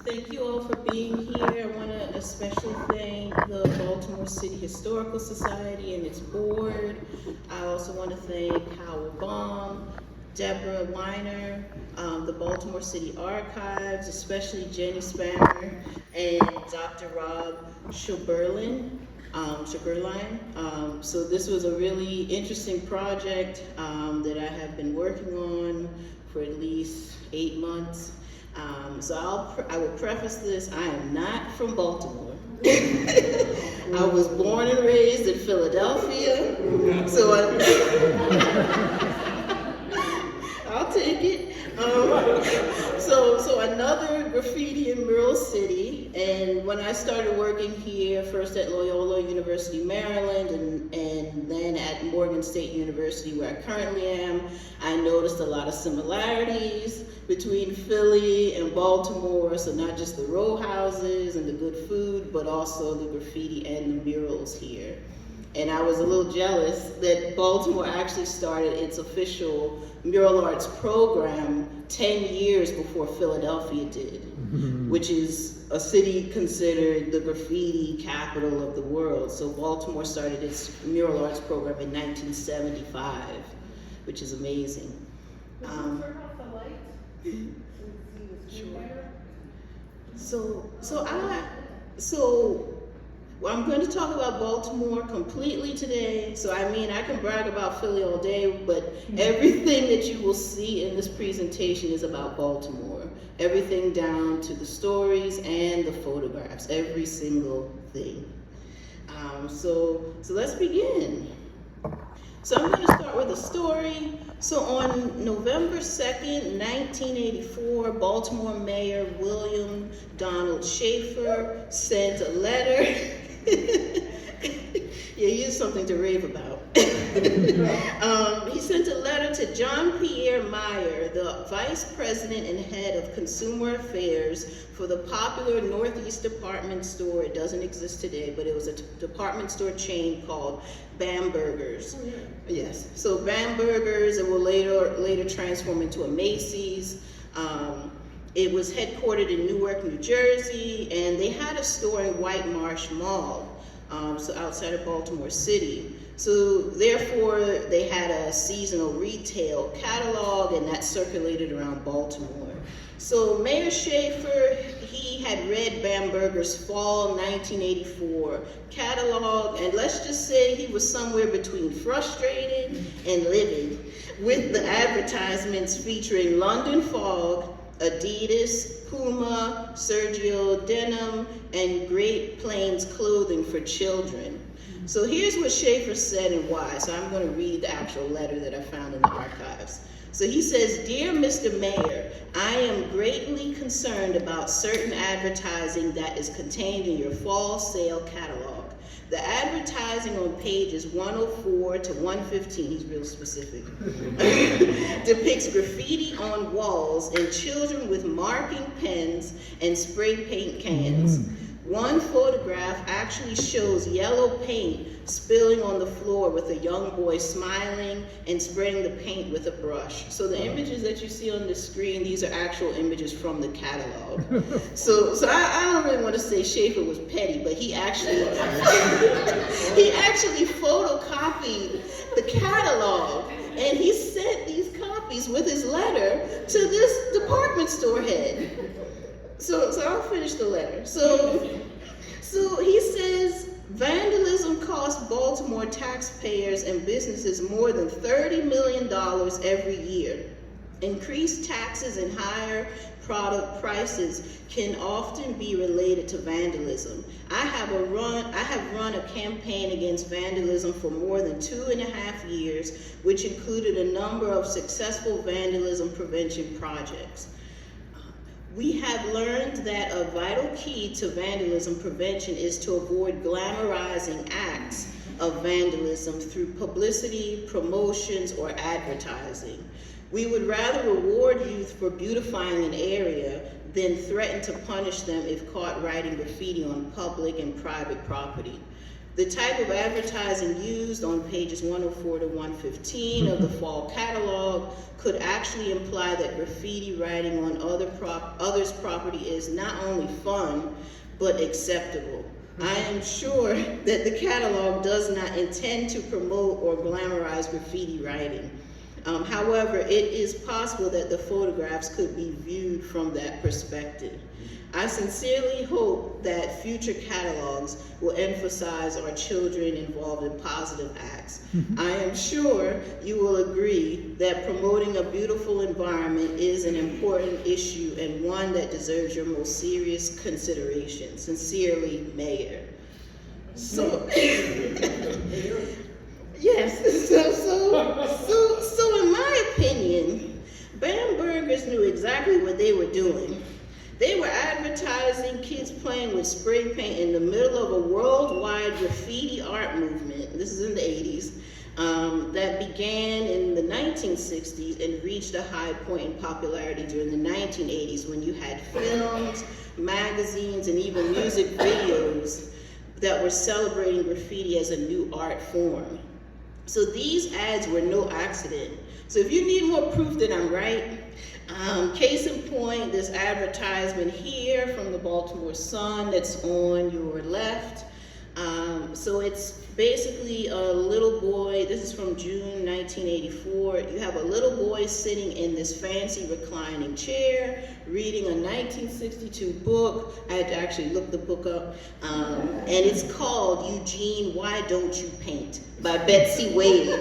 Thank you all for being here. I want to especially thank the Baltimore City Historical Society and its board. I also want to thank Howard Baum, Deborah Weiner, the Baltimore City Archives, especially Jenny Spanner and Dr. Rob Schuberlein. So this was a really interesting project that I have been working on for at least 8 months. I will preface this, I am not from Baltimore. I was born and raised in Philadelphia, so I'll take it. So another graffiti and mural city, and when I started working here, first at Loyola University, Maryland, and then at Morgan State University, where I currently am, I noticed a lot of similarities between Philly and Baltimore, so not just the row houses and the good food, but also the graffiti and the murals here. And I was a little jealous that Baltimore actually started its official mural arts program 10 years before Philadelphia did, which is a city considered the graffiti capital of the world. So Baltimore started its mural arts program in 1975, which is amazing. Turn off the lights. So I'm going to talk about Baltimore completely today. So I mean, I can brag about Philly all day, but everything that you will see in this presentation is about Baltimore. Everything down to the stories and the photographs, every single thing. So let's begin. So I'm going to start with a story. So on November 2nd, 1984, Baltimore Mayor William Donald Schaefer sent a letter. Yeah, here's something to rave about. He sent a letter to John Pierre Meyer, the Vice President and Head of Consumer Affairs for the popular Northeast department store. It doesn't exist today, but it was a department store chain called Bamberger's. Oh, yeah. Yes, so Bamberger's, it will later transform into a Macy's. It was headquartered in Newark, New Jersey, and they had a store in White Marsh Mall, so outside of Baltimore City. So therefore, they had a seasonal retail catalog, and that circulated around Baltimore. So Mayor Schaefer, he had read Bamberger's fall 1984 catalog, and let's just say he was somewhere between frustrated and livid with the advertisements featuring London Fog, Adidas, Puma, Sergio Denim, and Great Plains clothing for children. So here's what Schaefer said and why. So I'm going to read the actual letter that I found in the archives. So he says, "Dear Mr. Mayor, I am greatly concerned about certain advertising that is contained in your fall sale catalog. The advertising on pages 104 to 115, he's real specific, depicts graffiti on walls and children with marking pens and spray paint cans. One photograph actually shows yellow paint spilling on the floor with a young boy smiling and spraying the paint with a brush." So the images that you see on the screen, these are actual images from the catalog. So I don't really want to say Schaefer was petty, but he actually photocopied the catalog, and he sent these copies with his letter to this department store head. So I'll finish the letter. So he says, vandalism costs Baltimore taxpayers and businesses more than $30 million every year. Increased taxes and higher product prices can often be related to vandalism. I have run a campaign against vandalism for more than 2.5 years, which included a number of successful vandalism prevention projects. We have learned that a vital key to vandalism prevention is to avoid glamorizing acts of vandalism through publicity, promotions, or advertising. We would rather reward youth for beautifying an area than threaten to punish them if caught writing graffiti on public and private property. The type of advertising used on pages 104 to 115 of the fall catalog could actually imply that graffiti writing on others' property is not only fun, but acceptable. I am sure that the catalog does not intend to promote or glamorize graffiti writing. However, it is possible that the photographs could be viewed from that perspective. I sincerely hope that future catalogs will emphasize our children involved in positive acts. I am sure you will agree that promoting a beautiful environment is an important issue and one that deserves your most serious consideration. Sincerely, Mayor. So, yes, so in my opinion, Bambergers knew exactly what they were doing. They were advertising kids playing with spray paint in the middle of a worldwide graffiti art movement. This is in the 80s, that began in the 1960s and reached a high point in popularity during the 1980s when you had films, magazines, and even music videos that were celebrating graffiti as a new art form. So these ads were no accident. So if you need more proof that I'm right, case in point, this advertisement here from the Baltimore Sun that's on your left. So it's basically a little boy, this is from June 1984. You have a little boy sitting in this fancy reclining chair, reading a 1962 book. I had to actually look the book up. And it's called Eugene, Why Don't You Paint? By Betsy Wade.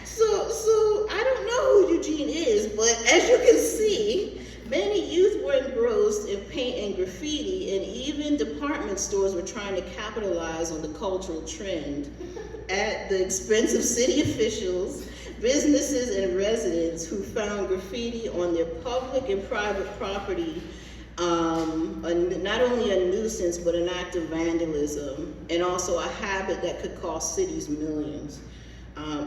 So I don't know who Eugene is, but as you can see, many youth were engrossed in paint and graffiti, and even department stores were trying to capitalize on the cultural trend at the expense of city officials, businesses, and residents who found graffiti on their public and private property not only a nuisance, but an act of vandalism, and also a habit that could cost cities millions.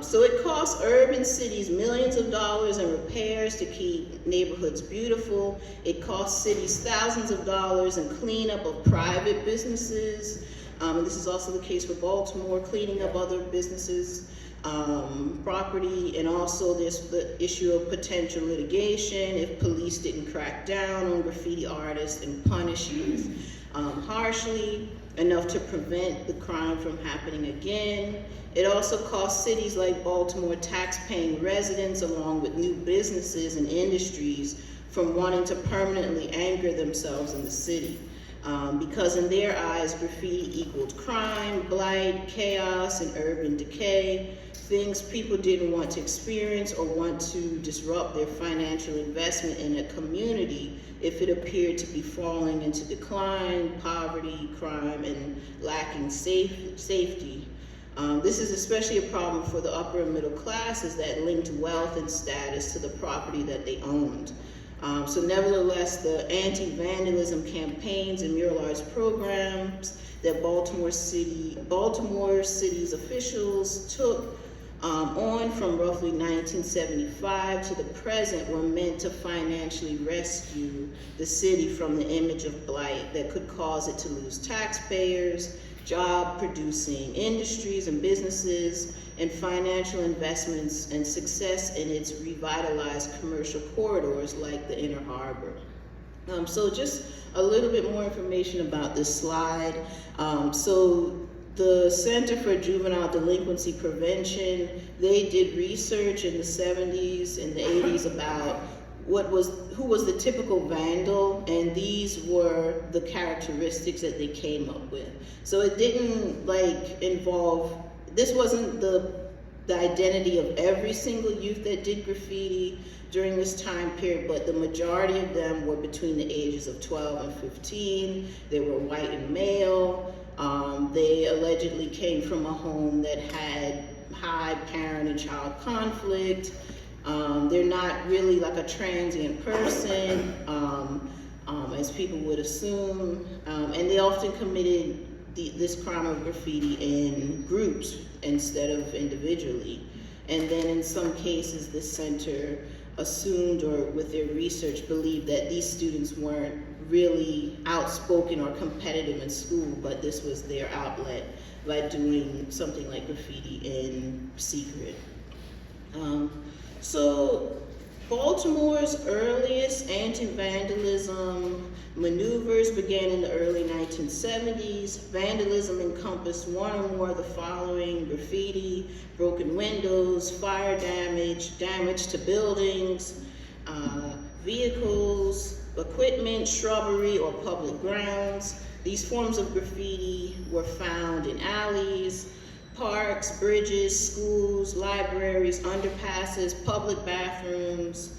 So it costs urban cities millions of dollars in repairs to keep neighborhoods beautiful. It costs cities thousands of dollars in cleanup of private businesses. And this is also the case for Baltimore, cleaning up other businesses' property. And also there's the issue of potential litigation if police didn't crack down on graffiti artists and punish youth harshly enough to prevent the crime from happening again. It also costs cities like Baltimore tax-paying residents along with new businesses and industries from wanting to permanently anchor themselves in the city. Because in their eyes, graffiti equaled crime, blight, chaos, and urban decay, things people didn't want to experience or want to disrupt their financial investment in a community if it appeared to be falling into decline, poverty, crime, and lacking safety. This is especially a problem for the upper and middle classes that linked wealth and status to the property that they owned. So nevertheless, the anti-vandalism campaigns and mural arts programs that Baltimore city's officials took on from roughly 1975 to the present were meant to financially rescue the city from the image of blight that could cause it to lose taxpayers, job-producing industries and businesses, and financial investments and success in its revitalized commercial corridors like the Inner Harbor. So just a little bit more information about this slide. So the Center for Juvenile Delinquency Prevention, they did research in the 70s and the 80s about who was the typical vandal, and these were the characteristics that they came up with. So it didn't involve, this wasn't the identity of every single youth that did graffiti during this time period, but the majority of them were between the ages of 12 and 15. They were white and male. They allegedly came from a home that had high parent and child conflict. They're not really like a transient person, as people would assume, and they often committed this crime of graffiti in groups instead of individually. And then in some cases, the center assumed, or with their research believed, that these students weren't really outspoken or competitive in school, but this was their outlet by doing something like graffiti in secret. So Baltimore's earliest anti-vandalism maneuvers began in the early 1970s. Vandalism encompassed one or more of the following: graffiti, broken windows, fire damage, damage to buildings, vehicles, equipment, shrubbery, or public grounds. These forms of graffiti were found in alleys, parks, bridges, schools, libraries, underpasses, public bathrooms,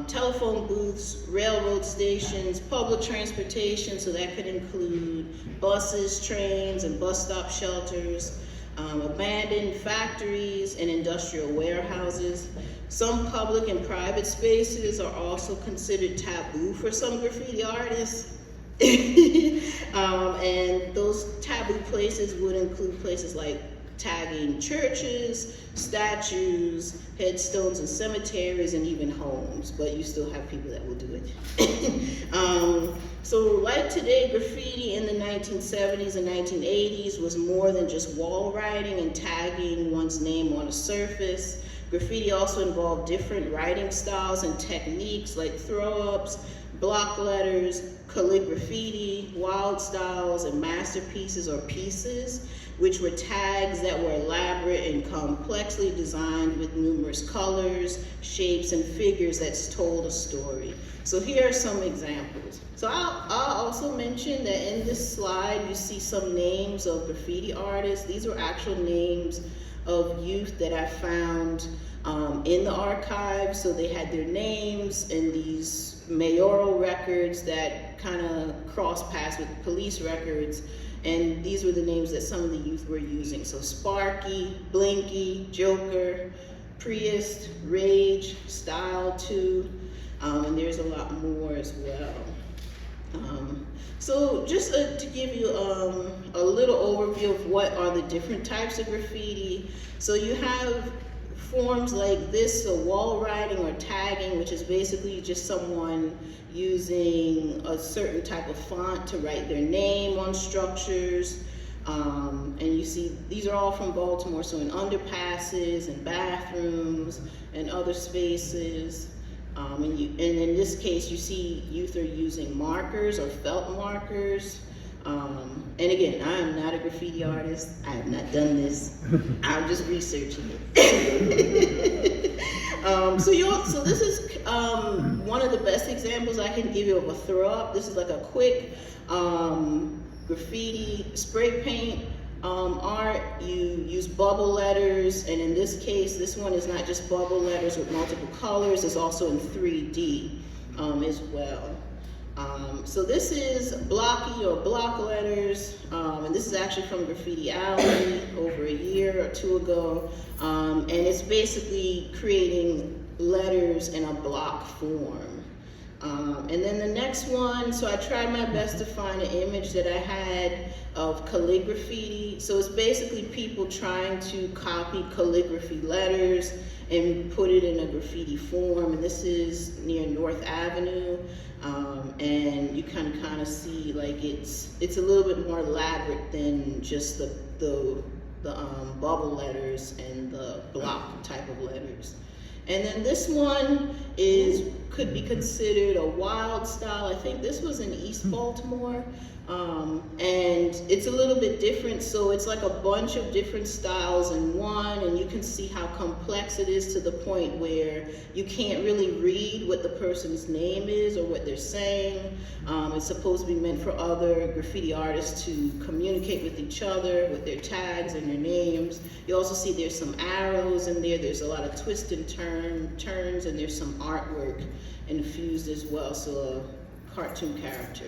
telephone booths, railroad stations, public transportation, so that could include buses, trains, and bus stop shelters, abandoned factories and industrial warehouses. Some public and private spaces are also considered taboo for some graffiti artists. And those taboo places would include places like tagging churches, statues, headstones in cemeteries, and even homes, but you still have people that will do it. So like today, graffiti in the 1970s and 1980s was more than just wall writing and tagging one's name on a surface. Graffiti also involved different writing styles and techniques like throw-ups, block letters, calligraphy, wild styles, and masterpieces or pieces, which were tags that were elaborate and complexly designed with numerous colors, shapes, and figures that told a story. So here are some examples. So I'll also mention that in this slide you see some names of graffiti artists. These are actual names of youth that I found in the archives. So they had their names in these mayoral records that kind of cross paths with police records. And these were the names that some of the youth were using. So Sparky, Blinky, Joker, Priest, Rage, Style 2, and there's a lot more as well. So just to give you a little overview of what are the different types of graffiti. So you have forms like this, so wall writing or tagging, which is basically just someone using a certain type of font to write their name on structures. And you see, these are all from Baltimore, so in underpasses and bathrooms and other spaces. And in this case, you see youth are using markers or felt markers. And again, I am not a graffiti artist. I have not done this. I'm just researching it. So this is one of the best examples I can give you of a throw up. This is like a quick graffiti spray paint art. You use bubble letters, and in this case, this one is not just bubble letters with multiple colors, it's also in 3D as well. So this is blocky or block letters, and this is actually from Graffiti Alley over a year or two ago, and it's basically creating letters in a block form. And then the next one, so I tried my best to find an image that I had of calligraphy. So it's basically people trying to copy calligraphy letters and put it in a graffiti form. And this is near North Avenue. And you can kind of see like it's a little bit more elaborate than just the bubble letters and the block type of letters. And then this one could be considered a wild style. I think this was in East Baltimore. And it's a little bit different, so it's like a bunch of different styles in one, and you can see how complex it is to the point where you can't really read what the person's name is or what they're saying. It's supposed to be meant for other graffiti artists to communicate with each other with their tags and their names. You also see there's some arrows in there, there's a lot of twists and turns, and there's some artwork infused as well, so a cartoon character.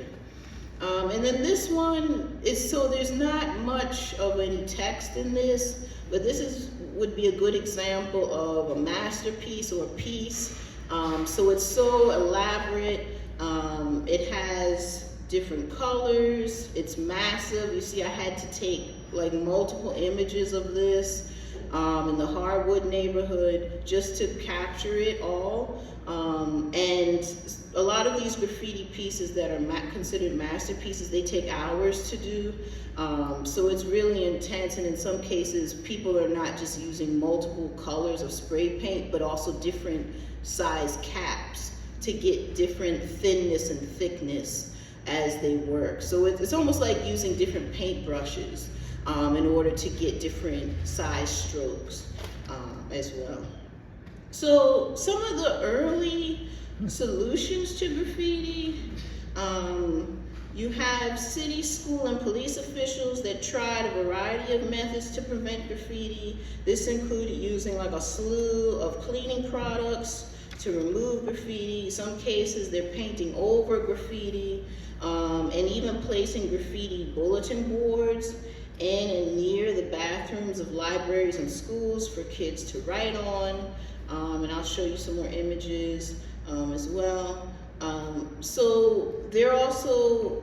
And then this one is, so there's not much of any text in this, but this would be a good example of a masterpiece or a piece. So it's so elaborate, it has different colors, it's massive. You see I had to take like multiple images of this. in the Harwood neighborhood, just to capture it all. And a lot of these graffiti pieces that are considered masterpieces, they take hours to do. So it's really intense, and in some cases, people are not just using multiple colors of spray paint, but also different size caps to get different thinness and thickness as they work. So it's almost like using different paint brushes in order to get different size strokes as well. So some of the early solutions to graffiti, you have city, school, and police officials that tried a variety of methods to prevent graffiti. This included using like a slew of cleaning products to remove graffiti. In some cases, they're painting over graffiti, and even placing graffiti bulletin boards in and near the bathrooms of libraries and schools for kids to write on. And I'll show you some more images as well. So they're also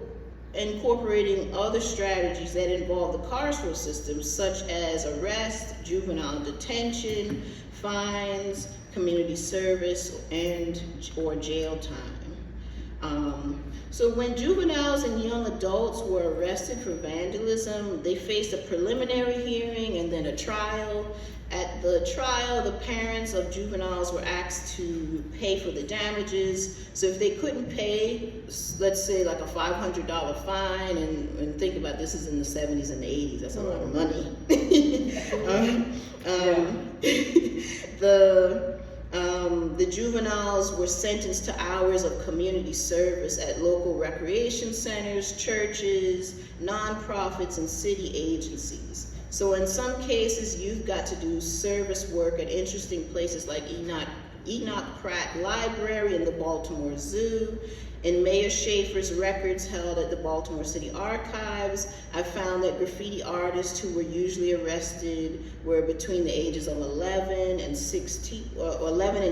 incorporating other strategies that involve the carceral system, such as arrest, juvenile detention, fines, community service, or jail time. So when juveniles and young adults were arrested for vandalism, they faced a preliminary hearing and then a trial. At the trial, the parents of juveniles were asked to pay for the damages. So if they couldn't pay, let's say like a $500 fine, and think about this is in the 70s and the 80s, that's a lot of money. The juveniles were sentenced to hours of community service at local recreation centers, churches, nonprofits, and city agencies. So in some cases, you've got to do service work at interesting places like Enoch Pratt Library and the Baltimore Zoo. In Mayor Schaefer's records held at the Baltimore City Archives, I found that graffiti artists who were usually arrested were between the ages of 11 and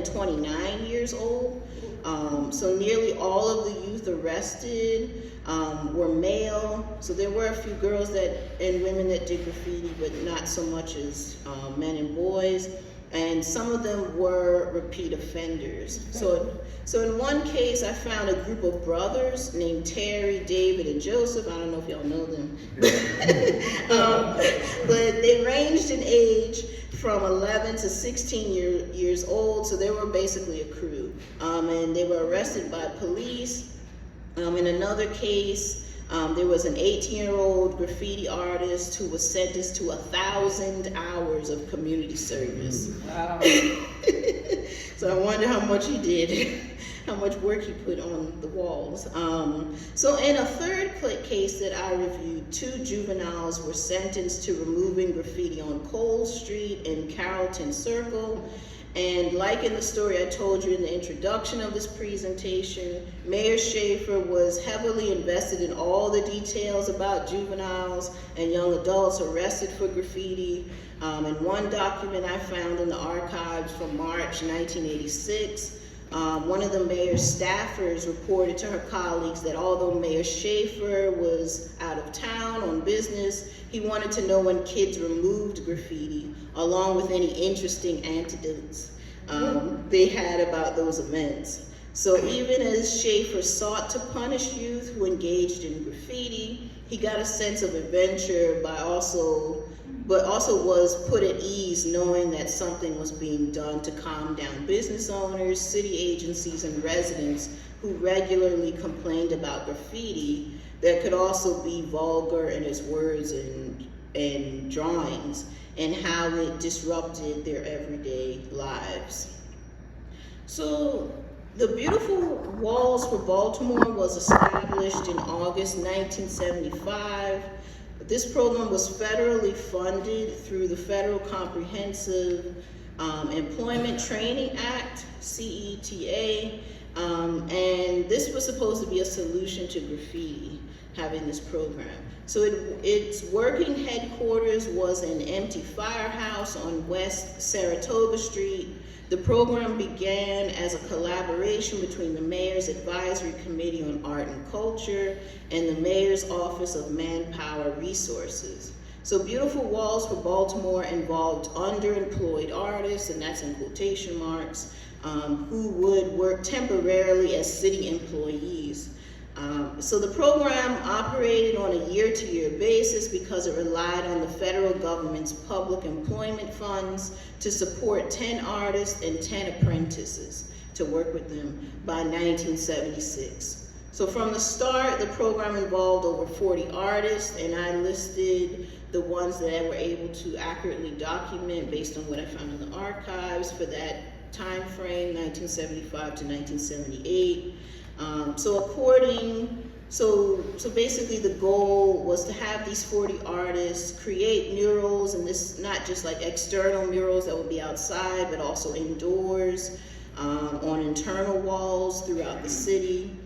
29 years old. So nearly all of the youth arrested were male. So there were a few girls and women that did graffiti, but not so much as men and boys. And some of them were repeat offenders. So in one case, I found a group of brothers named Terry, David, and Joseph. I don't know if y'all know them. But they ranged in age from 11 to 16 years old, so they were basically a crew. And they were arrested by police. In another case, there was an 18-year-old graffiti artist who was sentenced to 1,000 hours of community service. Wow. So I wonder how much he did, how much work he put on the walls. So in a third case that I reviewed, 2 juveniles were sentenced to removing graffiti on Cole Street in Carrollton Circle. And like in the story I told you in the introduction of this presentation, Mayor Schaefer was heavily invested in all the details about juveniles and young adults arrested for graffiti. In one document I found in the archives from March 1986, one of the mayor's staffers reported to her colleagues that although Mayor Schaefer was out of town on business, he wanted to know when kids removed graffiti, along with any interesting anecdotes they had about those events. So even as Schaefer sought to punish youth who engaged in graffiti, he got a sense of adventure but also was put at ease knowing that something was being done to calm down business owners, city agencies, and residents who regularly complained about graffiti that could also be vulgar in its words and drawings, and how it disrupted their everyday lives. So the Beautiful Walls for Baltimore was established in August 1975. This program was federally funded through the Federal Comprehensive Employment Training Act, CETA, and this was supposed to be a solution to graffiti, having this program. So its working headquarters was an empty firehouse on West Saratoga Street. The program began as a collaboration between the Mayor's Advisory Committee on Art and Culture and the Mayor's Office of Manpower Resources. So Beautiful Walls for Baltimore involved underemployed artists, and that's in quotation marks, who would work temporarily as city employees. So the program operated on a year-to-year basis because it relied on the federal government's public employment funds to support 10 artists and 10 apprentices to work with them by 1976. So from the start, the program involved over 40 artists, and I listed the ones that I were able to accurately document based on what I found in the archives for that time frame, 1975 to 1978. So basically the goal was to have these 40 artists create murals, and this not just like external murals that would be outside, but also indoors, on internal walls throughout the city.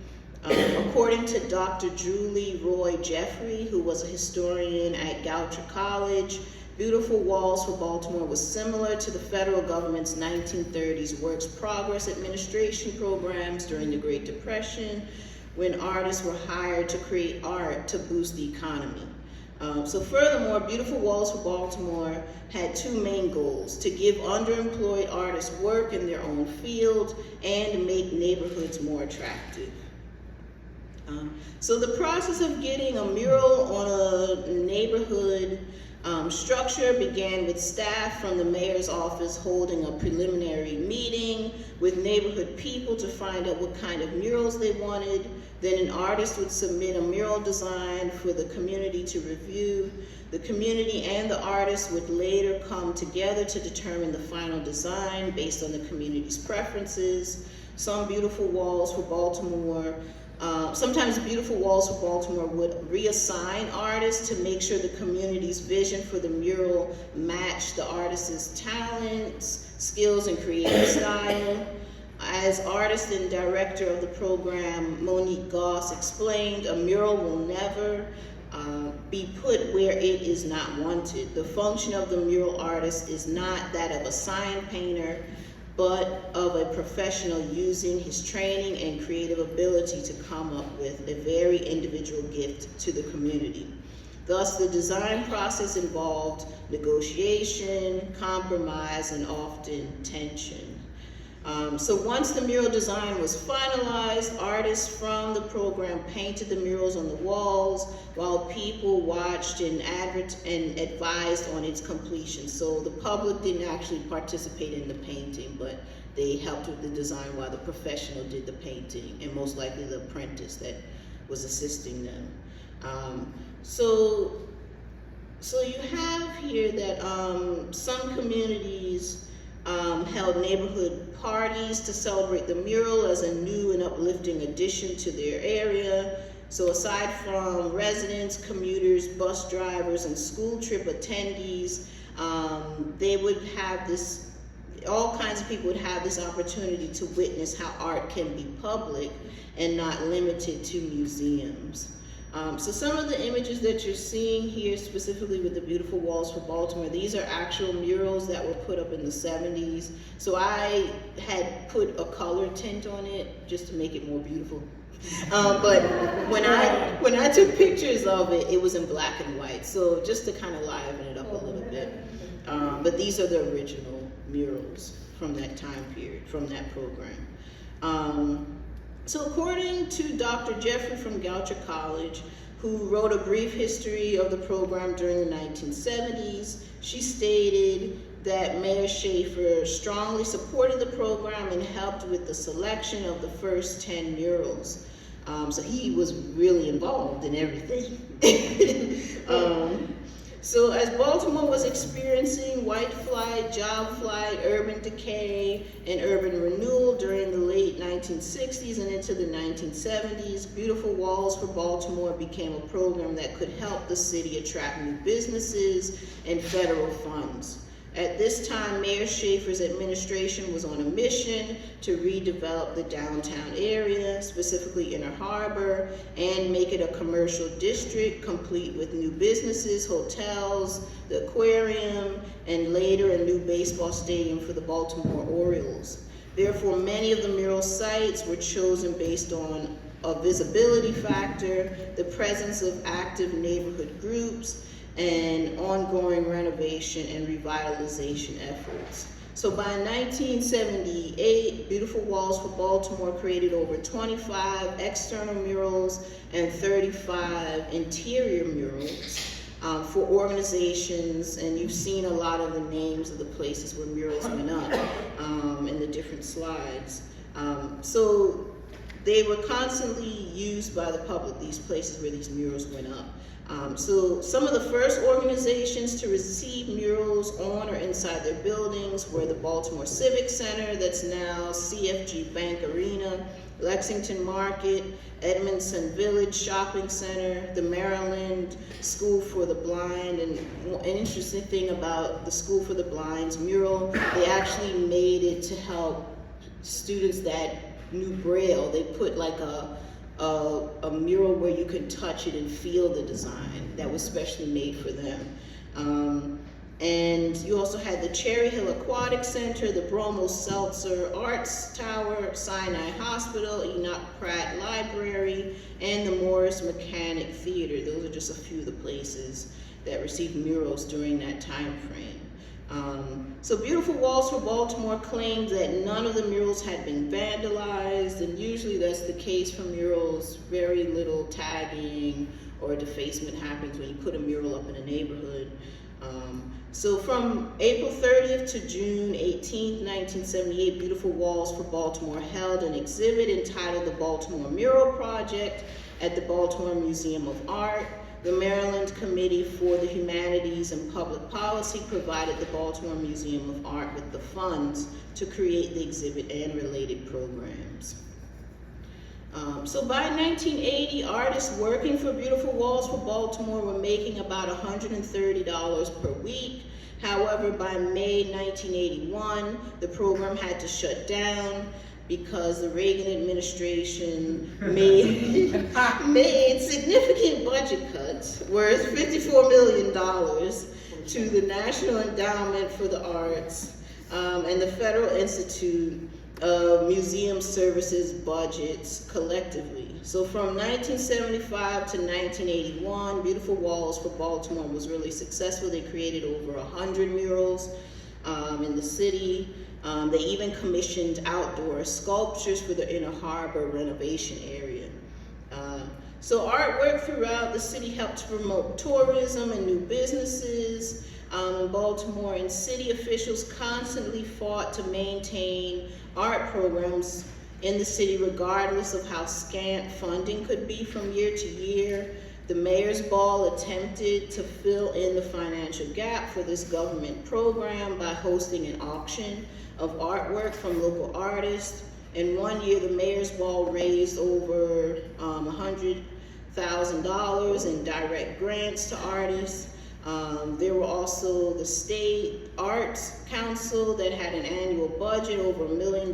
According to Dr. Julie Roy Jeffrey, who was a historian at Goucher College, Beautiful Walls for Baltimore was similar to the federal government's 1930s Works Progress Administration programs during the Great Depression, when artists were hired to create art to boost the economy. So furthermore, Beautiful Walls for Baltimore had two main goals: to give underemployed artists work in their own field and to make neighborhoods more attractive. So the process of getting a mural on a neighborhood structure began with staff from the mayor's office holding a preliminary meeting with neighborhood people to find out what kind of murals they wanted. Then an artist would submit a mural design for the community to review. The community and the artist would later come together to determine the final design based on the community's preferences. Sometimes Beautiful Walls for Baltimore would reassign artists to make sure the community's vision for the mural matched the artist's talents, skills, and creative style. As artist and director of the program, Monique Goss explained, a mural will never be put where it is not wanted. The function of the mural artist is not that of a sign painter, but of a professional using his training and creative ability to come up with a very individual gift to the community. Thus, the design process involved negotiation, compromise, and often tension. So once the mural design was finalized, artists from the program painted the murals on the walls while people watched and advised on its completion. So the public didn't actually participate in the painting, but they helped with the design while the professional did the painting, and most likely the apprentice that was assisting them. So you have here that some communities held neighborhood parties to celebrate the mural as a new and uplifting addition to their area. So aside from residents, commuters, bus drivers, and school trip attendees, they would have this, all kinds of people would have this opportunity to witness how art can be public and not limited to museums. So some of the images that you're seeing here, specifically with the Beautiful Walls for Baltimore, these are actual murals that were put up in the 70s. So I had put a color tint on it just to make it more beautiful. But when I took pictures of it, it was in black and white. So just to kind of liven it up a little bit. But these are the original murals from that time period, from that program. So according to Dr. Jeffrey from Goucher College, who wrote a brief history of the program during the 1970s, she stated that Mayor Schaefer strongly supported the program and helped with the selection of the first 10 murals. So he was really involved in everything. So as Baltimore was experiencing white flight, job flight, urban decay, and urban renewal during the late 1960s and into the 1970s, Beautiful Walls for Baltimore became a program that could help the city attract new businesses and federal funds. At this time, Mayor Schaefer's administration was on a mission to redevelop the downtown area, specifically Inner Harbor, and make it a commercial district complete with new businesses, hotels, the aquarium, and later a new baseball stadium for the Baltimore Orioles. Therefore, many of the mural sites were chosen based on a visibility factor, the presence of active neighborhood groups, and ongoing renovation and revitalization efforts. So by 1978, Beautiful Walls for Baltimore created over 25 external murals and 35 interior murals for organizations, and you've seen a lot of the names of the places where murals went up in the different slides. So they were constantly used by the public, these places where these murals went up. So some of the first organizations to receive murals on or inside their buildings were the Baltimore Civic Center, that's now CFG Bank Arena, Lexington Market, Edmondson Village Shopping Center, the Maryland School for the Blind. And an interesting thing about the School for the Blind's mural, they actually made it to help students that knew Braille. They put like a mural where you could touch it and feel the design that was specially made for them. And you also had the Cherry Hill Aquatic Center, the Bromo Seltzer Arts Tower, Sinai Hospital, Enoch Pratt Library, and the Morris Mechanic Theater. Those are just a few of the places that received murals during that time frame. So Beautiful Walls for Baltimore claimed that none of the murals had been vandalized, and usually that's the case for murals. Very little tagging or defacement happens when you put a mural up in a neighborhood. So from April 30th to June 18th, 1978, Beautiful Walls for Baltimore held an exhibit entitled The Baltimore Mural Project at the Baltimore Museum of Art. The Maryland Committee for the Humanities and Public Policy provided the Baltimore Museum of Art with the funds to create the exhibit and related programs. So by 1980, artists working for Beautiful Walls for Baltimore were making about $130 per week. However, by May 1981, the program had to shut down because the Reagan administration made significant budget cuts worth $54 million to the National Endowment for the Arts and the Federal Institute of Museum Services budgets collectively. So from 1975 to 1981, Beautiful Walls for Baltimore was really successful. They created over 100 murals in the city. They even commissioned outdoor sculptures for the Inner Harbor renovation area. So artwork throughout the city helped to promote tourism and new businesses in Baltimore, and city officials constantly fought to maintain art programs in the city regardless of how scant funding could be from year to year. The Mayor's Ball attempted to fill in the financial gap for this government program by hosting an auction of artwork from local artists. In one year, the Mayor's Ball raised over $100,000 in direct grants to artists. There were also the State Arts Council that had an annual budget over $1 million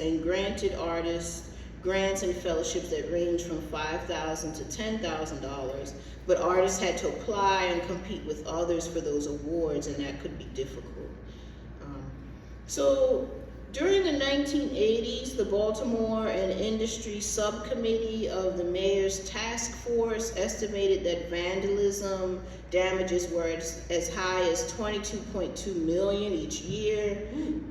and granted artists grants and fellowships that range from $5,000 to $10,000, but artists had to apply and compete with others for those awards, and that could be difficult. So during the 1980s, the Baltimore and Industry Subcommittee of the Mayor's Task Force estimated that vandalism damages were as high as $22.2 million each year.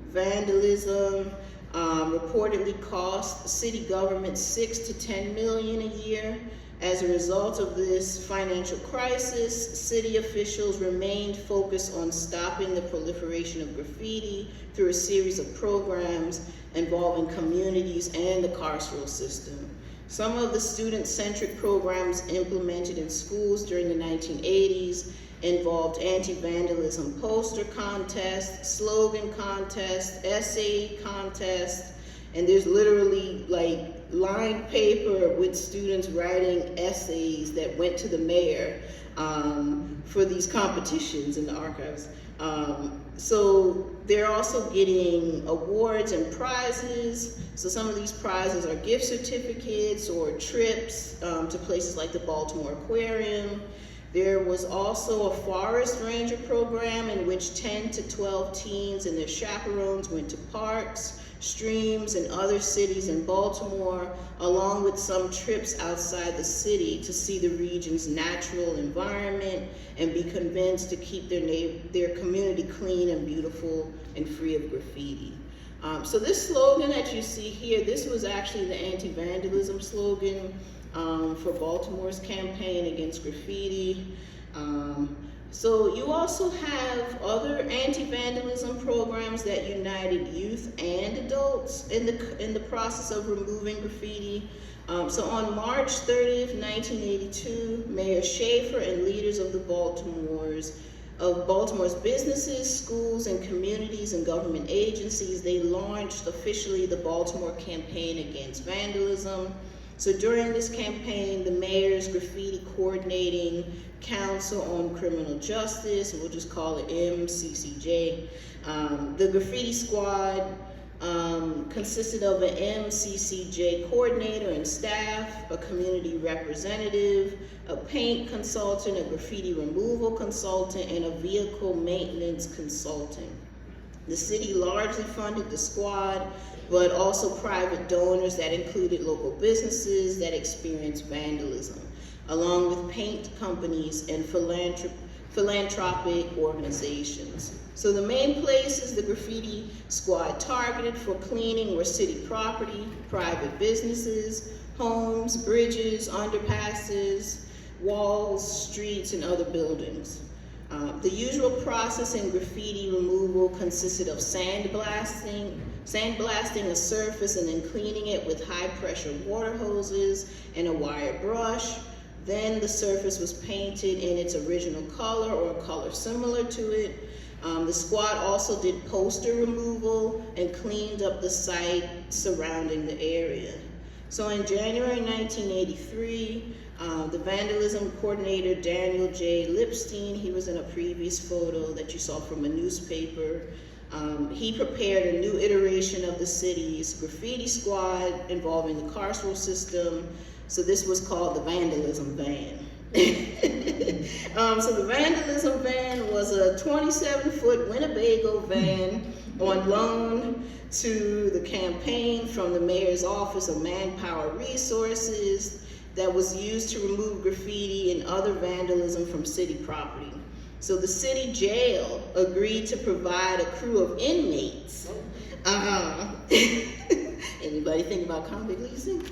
Vandalism reportedly cost the city government $6 to $10 million a year. As a result of this financial crisis, city officials remained focused on stopping the proliferation of graffiti through a series of programs involving communities and the carceral system. Some of the student-centric programs implemented in schools during the 1980s involved anti-vandalism poster contests, slogan contests, essay contests, and there's literally like lined paper with students writing essays that went to the mayor for these competitions in the archives. So they're also getting awards and prizes. So some of these prizes are gift certificates or trips to places like the Baltimore Aquarium. There was also a forest ranger program in which 10 to 12 teens and their chaperones went to parks, streams, and other cities in Baltimore, along with some trips outside the city to see the region's natural environment and be convinced to keep their community clean and beautiful and free of graffiti. So this slogan that you see here, this was actually the anti-vandalism slogan for Baltimore's campaign against graffiti. So you also have other anti-vandalism programs that united youth and adults in the process of removing graffiti. So on March 30th, 1982, Mayor Schaefer and leaders of Baltimore's businesses, schools, and communities and government agencies, they launched officially the Baltimore Campaign Against Vandalism. So during this campaign, the mayor's graffiti coordinating council on criminal justice, we'll just call it MCCJ, the graffiti squad consisted of an MCCJ coordinator and staff, a community representative, a paint consultant, a graffiti removal consultant, and a vehicle maintenance consultant. The city largely funded the squad, but also private donors that included local businesses that experienced vandalism, along with paint companies and philanthropic organizations. So the main places the graffiti squad targeted for cleaning were city property, private businesses, homes, bridges, underpasses, walls, streets, and other buildings. The usual process in graffiti removal consisted of sandblasting a surface and then cleaning it with high-pressure water hoses and a wire brush. Then the surface was painted in its original color or a color similar to it. The squad also did poster removal and cleaned up the site surrounding the area. So in January 1983, the vandalism coordinator, Daniel J. Lipstein, he was in a previous photo that you saw from a newspaper. He prepared a new iteration of the city's graffiti squad involving the carceral system. So this was called the vandalism van. So the vandalism van was a 27-foot Winnebago van on loan to the campaign from the mayor's office of manpower resources that was used to remove graffiti and other vandalism from city property. So the city jail agreed to provide a crew of inmates. Anybody think about convict leasing?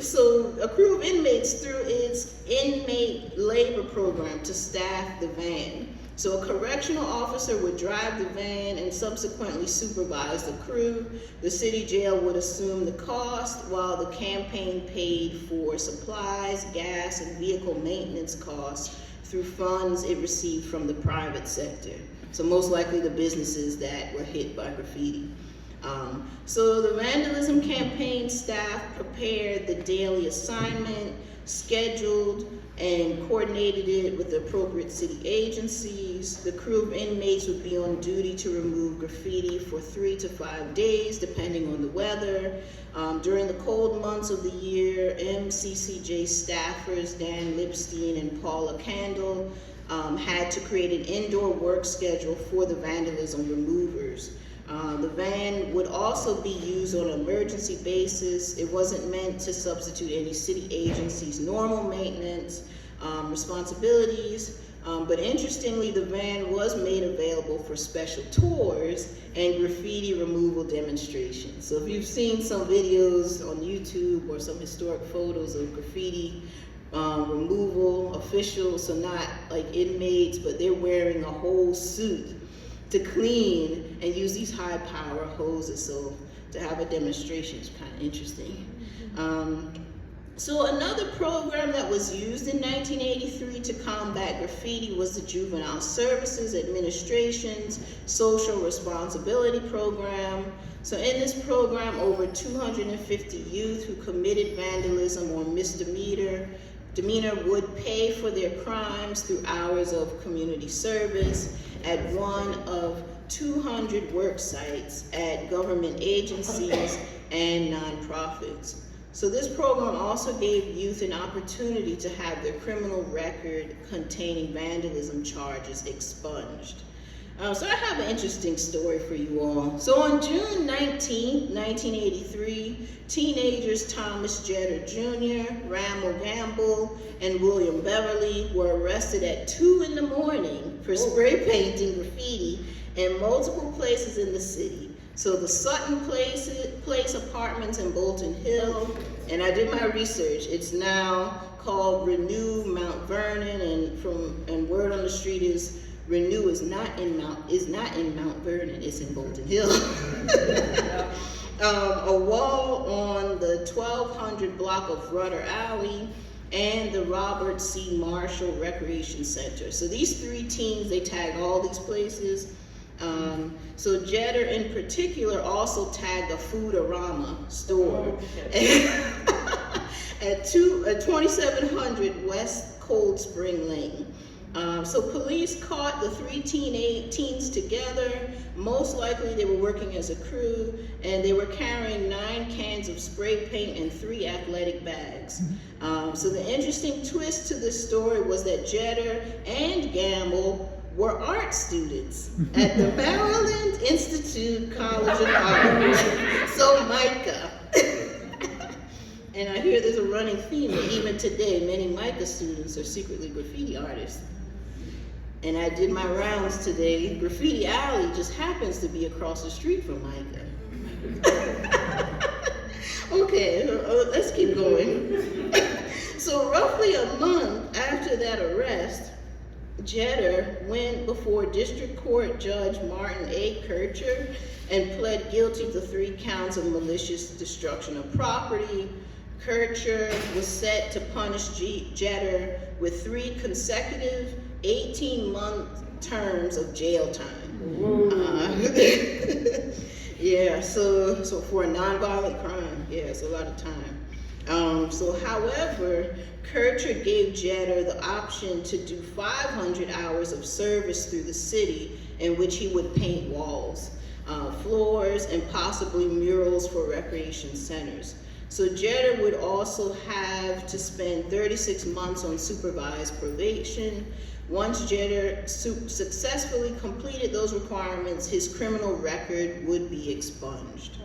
So a crew of inmates through its inmate labor program to staff the van. So a correctional officer would drive the van and subsequently supervise the crew. The city jail would assume the cost while the campaign paid for supplies, gas, and vehicle maintenance costs through funds it received from the private sector. So most likely the businesses that were hit by graffiti. So the vandalism campaign staff prepared the daily assignment, scheduled and coordinated it with the appropriate city agencies. The crew of inmates would be on duty to remove graffiti for 3 to 5 days, depending on the weather. During the cold months of the year, MCCJ staffers Dan Lipstein and Paula Candle had to create an indoor work schedule for the vandalism removers. The van would also be used on an emergency basis. It wasn't meant to substitute any city agency's normal maintenance responsibilities, but interestingly, the van was made available for special tours and graffiti removal demonstrations. So if you've seen some videos on YouTube or some historic photos of graffiti removal officials, so not like inmates, but they're wearing a whole suit to clean and use these high power hoses. So to have a demonstration is kind of interesting. So another program that was used in 1983 to combat graffiti was the Juvenile Services Administration's Social Responsibility Program. So in this program, over 250 youth who committed vandalism or misdemeanor would pay for their crimes through hours of community service at one of 200 work sites at government agencies and nonprofits. So this program also gave youth an opportunity to have their criminal record containing vandalism charges expunged. So I have an interesting story for you all. So on June 19, 1983, teenagers Thomas Jeter Jr., Rammel Gamble, and William Beverly were arrested at 2 in the morning for spray painting graffiti in multiple places in the city. So the Sutton Place apartments in Bolton Hill, and I did my research. It's now called Renew Mount Vernon, and word on the street is Renew is not in Mount Vernon. It's in Bolton Hill. A wall on the 1200 block of Rudder Alley, and the Robert C. Marshall Recreation Center. So these 3 teams, they tag all these places. So Jeter in particular also tagged a Foodorama store at 2700 West Cold Spring Lane. So police caught the 3 teens together. Most likely they were working as a crew, and they were carrying 9 cans of spray paint and 3 athletic bags. So the interesting twist to this story was that Jeter and Gamble were art students at the Maryland Institute College of Art. So Micah. And I hear there's a running theme that even today, many Micah students are secretly graffiti artists. And I did my rounds today. Graffiti Alley just happens to be across the street from Micah. Okay, let's keep going. So roughly a month after that arrest, Jeter went before District Court Judge Martin A. Kircher and pled guilty to 3 counts of malicious destruction of property. Kircher was set to punish Jeter with 3 consecutive 18-month terms of jail time. Yeah, so for a nonviolent crime, yeah, it's a lot of time. However, Kircher gave Jeter the option to do 500 hours of service through the city in which he would paint walls, floors, and possibly murals for recreation centers. So Jeter would also have to spend 36 months on supervised probation. Once Jeter successfully completed those requirements, his criminal record would be expunged.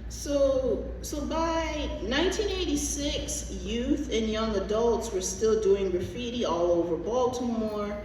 So by 1986, youth and young adults were still doing graffiti all over Baltimore.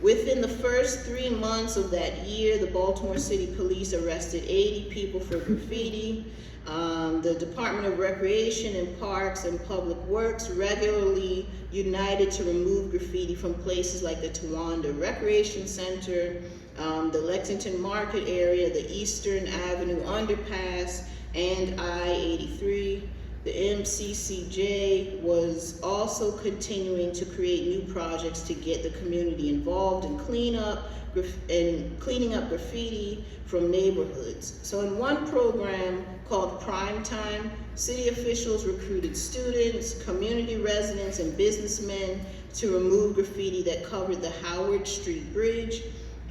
Within the first 3 months of that year, the Baltimore City Police arrested 80 people for graffiti. The Department of Recreation and Parks and Public Works regularly united to remove graffiti from places like the Towanda Recreation Center, the Lexington Market area, the Eastern Avenue Underpass, and I-83. The MCCJ was also continuing to create new projects to get the community involved in cleaning up graffiti from neighborhoods. So in one program called Prime Time, city officials recruited students, community residents, and businessmen to remove graffiti that covered the Howard Street Bridge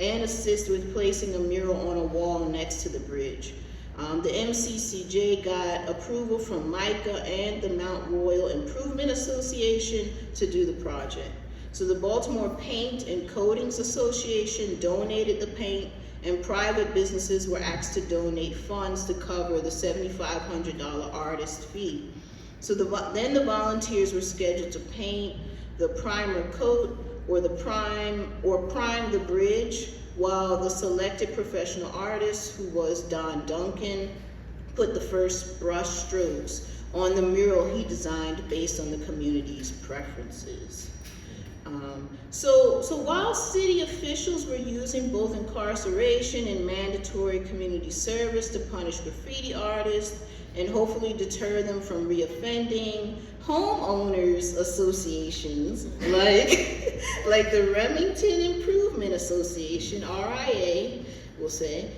and assist with placing a mural on a wall next to the bridge. The MCCJ got approval from Micah and the Mount Royal Improvement Association to do the project. So the Baltimore Paint and Coatings Association donated the paint, and private businesses were asked to donate funds to cover the $7,500 artist fee. So then the volunteers were scheduled to paint the primer coat or prime the bridge, while the selected professional artist, who was Don Duncan, put the first brush strokes on the mural he designed based on the community's preferences. So while city officials were using both incarceration and mandatory community service to punish graffiti artists and hopefully deter them from reoffending, homeowners associations like the Remington Improvement Association, RIA, we'll say,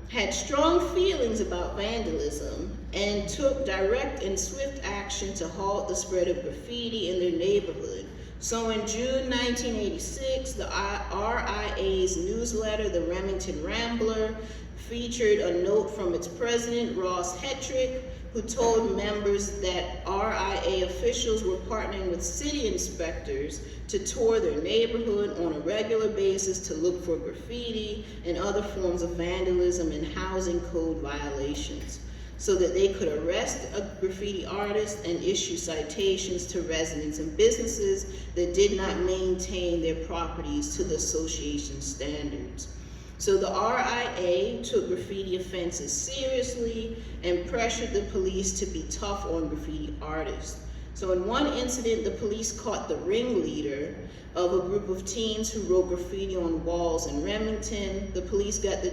had strong feelings about vandalism and took direct and swift action to halt the spread of graffiti in their neighborhood. So in June 1986, the RIA's newsletter, the Remington Rambler, featured a note from its president, Ross Hetrick, who told members that RIA officials were partnering with city inspectors to tour their neighborhood on a regular basis to look for graffiti and other forms of vandalism and housing code violations, so that they could arrest a graffiti artist and issue citations to residents and businesses that did not maintain their properties to the association standards. So the RIA took graffiti offenses seriously and pressured the police to be tough on graffiti artists. So in one incident, the police caught the ringleader of a group of teens who wrote graffiti on walls in Remington. The police got the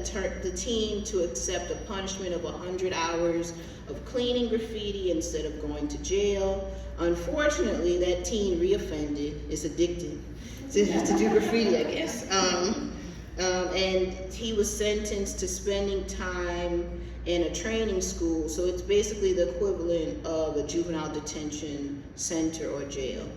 teen to accept a punishment of 100 hours of cleaning graffiti instead of going to jail. Unfortunately, that teen reoffended, is addicted to do graffiti, I guess. And he was sentenced to spending time in a training school, so it's basically the equivalent of a juvenile detention center or jail.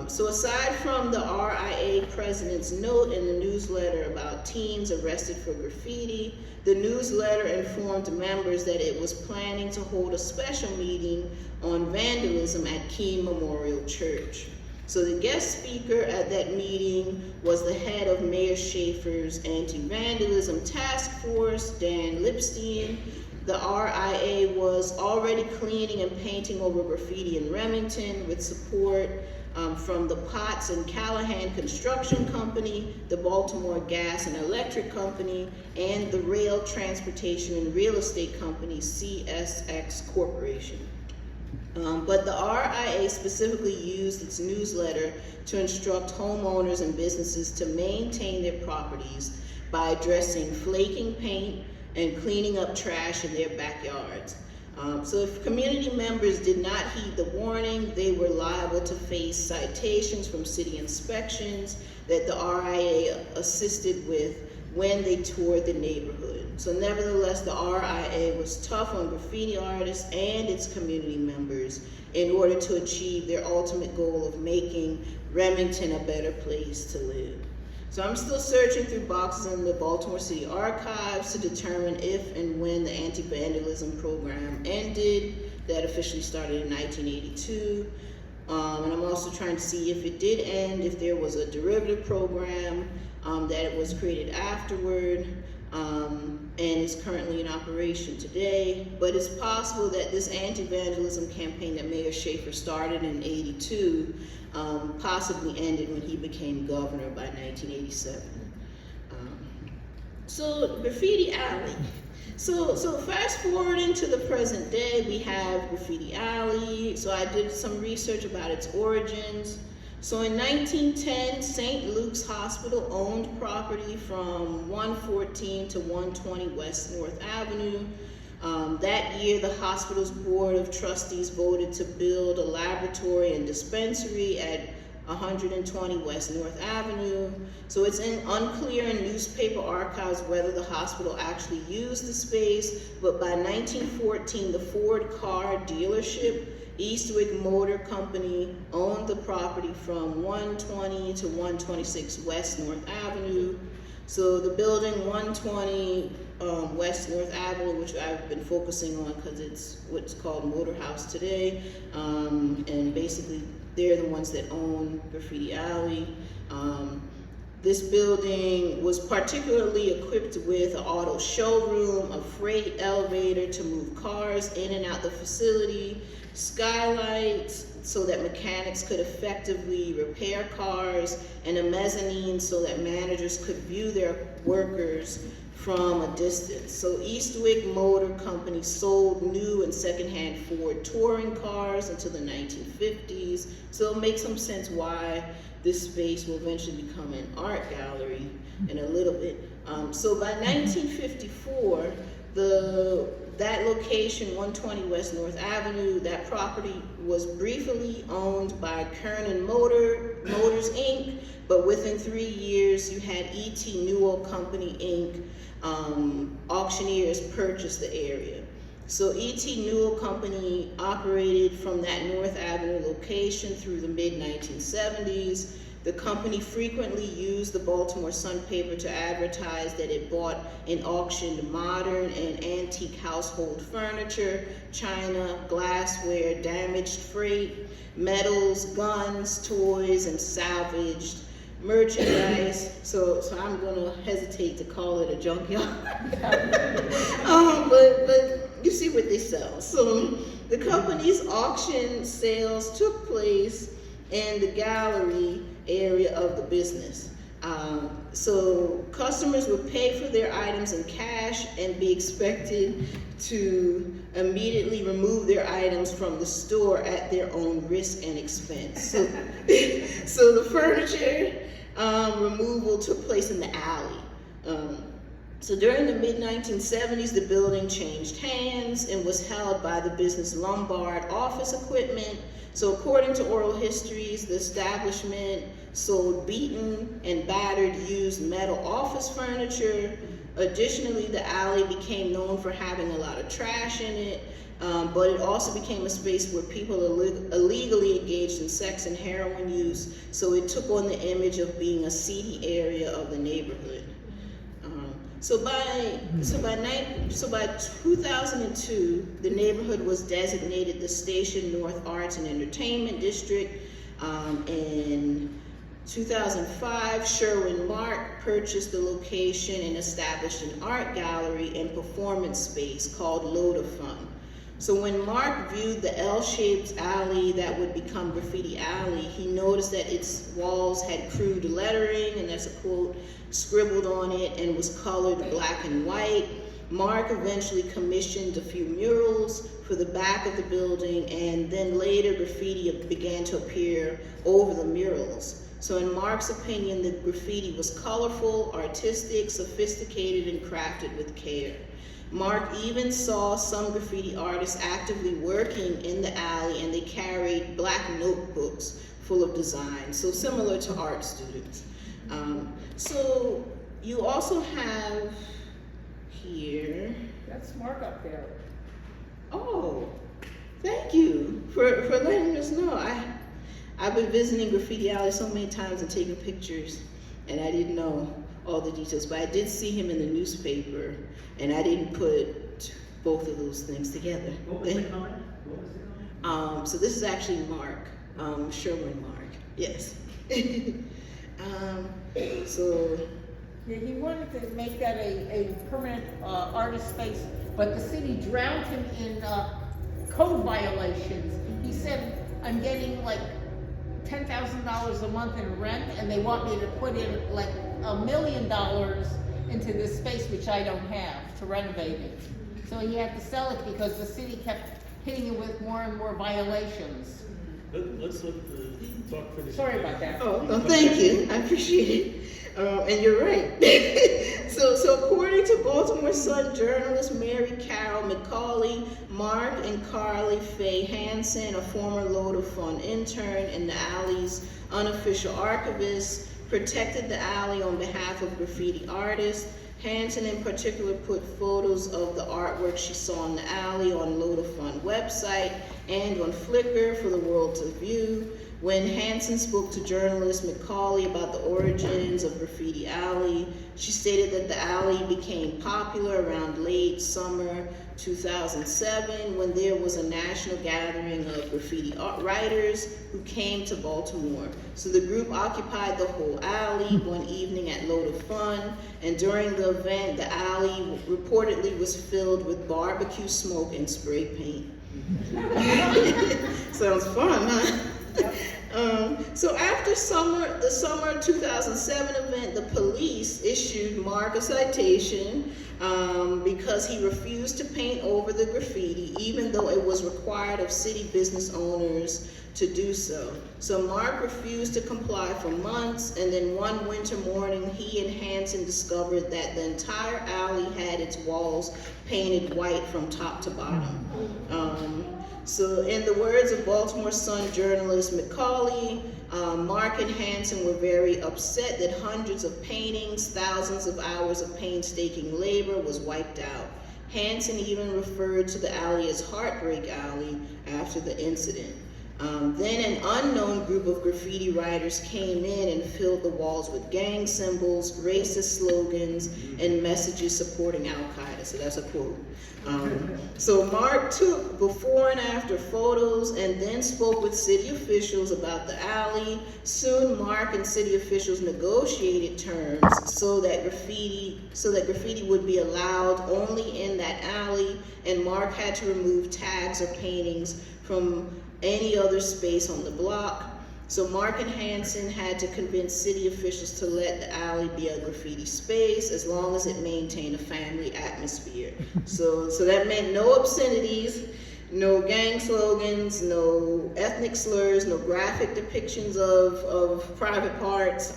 So aside from the RIA president's note in the newsletter about teens arrested for graffiti, the newsletter informed members that it was planning to hold a special meeting on vandalism at Keene Memorial Church. So the guest speaker at that meeting was the head of Mayor Schaefer's anti-vandalism task force, Dan Lipstein. The RIA was already cleaning and painting over graffiti in Remington with support from the Potts and Callahan Construction Company, the Baltimore Gas and Electric Company, and the Rail Transportation and Real Estate Company, CSX Corporation. But the RIA specifically used its newsletter to instruct homeowners and businesses to maintain their properties by addressing flaking paint and cleaning up trash in their backyards. So if community members did not heed the warning, they were liable to face citations from city inspections that the RIA assisted with when they toured the neighborhood. So nevertheless, the RIA was tough on graffiti artists and its community members in order to achieve their ultimate goal of making Remington a better place to live. So I'm still searching through boxes in the Baltimore City Archives to determine if and when the anti-vandalism program ended. That officially started in 1982. And I'm also trying to see if it did end, if there was a derivative program that it was created afterward, and is currently in operation today. But it's possible that this anti-vandalism campaign that Mayor Schaefer started in '82 possibly ended when he became governor by 1987. So Graffiti Alley. So fast forwarding to the present day, we have Graffiti Alley. So I did some research about its origins. So in 1910, St. Luke's Hospital owned property from 114 to 120 West North Avenue. That year, the hospital's board of trustees voted to build a laboratory and dispensary at 120 West North Avenue. So it's unclear in newspaper archives whether the hospital actually used the space, but by 1914, the Ford car dealership, Eastwick Motor Company, owned the property from 120 to 126 West North Avenue. So the building 120 West North Avenue, which I've been focusing on because it's what's called Motor House today, and basically they're the ones that own Graffiti Alley. This building was particularly equipped with an auto showroom, a freight elevator to move cars in and out the facility, skylights so that mechanics could effectively repair cars, and a mezzanine so that managers could view their workers from a distance. So Eastwick Motor Company sold new and secondhand Ford touring cars until the 1950s. So it makes some sense why this space will eventually become an art gallery in a little bit. So by 1954, that location, 120 West North Avenue, that property was briefly owned by Kernan Motors Inc., but within 3 years you had E.T. Newell Company Inc. Auctioneers purchased the area. So E.T. Newell Company operated from that North Avenue location through the mid-1970s. The company frequently used the Baltimore Sun paper to advertise that it bought and auctioned modern and antique household furniture, china, glassware, damaged freight, metals, guns, toys, and salvaged merchandise. So I'm gonna hesitate to call it a junkyard. But you see what they sell. So the company's auction sales took place in the gallery area of the business. So customers would pay for their items in cash and be expected to immediately remove their items from the store at their own risk and expense. So, so the furniture removal took place in the alley. So during the mid-1970s, the building changed hands and was held by the business Lombard Office Equipment. So according to oral histories, the establishment sold beaten and battered used metal office furniture. Additionally, the alley became known for having a lot of trash in it, but it also became a space where people illegally engaged in sex and heroin use. So it took on the image of being a seedy area of the neighborhood. So by 2002, the neighborhood was designated the Station North Arts and Entertainment District. In 2005, Sherwin Mark purchased the location and established an art gallery and performance space called Load of Fun. So when Mark viewed the L-shaped alley that would become Graffiti Alley, he noticed that its walls had crude lettering, and that's a quote, scribbled on it, and was colored black and white. Mark eventually commissioned a few murals for the back of the building, and then later graffiti began to appear over the murals. So in Mark's opinion, the graffiti was colorful, artistic, sophisticated, and crafted with care. Mark even saw some graffiti artists actively working in the alley, and they carried black notebooks full of designs, so similar to art students. So you also have here. That's Mark up there. Oh, thank you for letting us know. I've been visiting Graffiti Alley so many times and taking pictures, and I didn't know all the details, but I did see him in the newspaper, and I didn't put both of those things together. What was the comment? So this is actually Mark, Sherwin Mark, yes. So. Yeah, he wanted to make that a permanent artist space, but the city drowned him in code violations. He said, I'm getting like $10,000 a month in rent, and they want me to put in like $1 million into this space, which I don't have, to renovate it. So he had to sell it because the city kept hitting him with more and more violations. Let's let the talk finish. Sorry about that. Oh, no, thank you. I appreciate it. And you're right. So according to Baltimore Sun journalist Mary Carol McCauley, Mark and Carly Faye Hansen, a former Load of Fun intern and the alley's unofficial archivist, protected the alley on behalf of graffiti artists. Hansen in particular put photos of the artwork she saw in the alley on Load of Fun website and on Flickr for the world to view. When Hansen spoke to journalist McCauley about the origins of Graffiti Alley, she stated that the alley became popular around late summer 2007 when there was a national gathering of graffiti writers who came to Baltimore. So the group occupied the whole alley one evening at Load of Fun, and during the event, the alley reportedly was filled with barbecue smoke and spray paint. Sounds fun, huh? So after the summer 2007 event, the police issued Mark a citation because he refused to paint over the graffiti, even though it was required of city business owners to do so. So Mark refused to comply for months, and then one winter morning, he and Hansen discovered that the entire alley had its walls painted white from top to bottom. So in the words of Baltimore Sun journalist McCauley, Mark and Hansen were very upset that hundreds of paintings, thousands of hours of painstaking labor was wiped out. Hansen even referred to the alley as Heartbreak Alley after the incident. Then an unknown group of graffiti writers came in and filled the walls with gang symbols, racist slogans, and messages supporting Al-Qaeda. So that's a quote. So Mark took before and after photos and then spoke with city officials about the alley. Soon Mark and city officials negotiated terms so that graffiti would be allowed only in that alley, and Mark had to remove tags or paintings from any other space on the block. So Mark and Hansen had to convince city officials to let the alley be a graffiti space as long as it maintained a family atmosphere. So that meant no obscenities, no gang slogans, no ethnic slurs, no graphic depictions of private parts.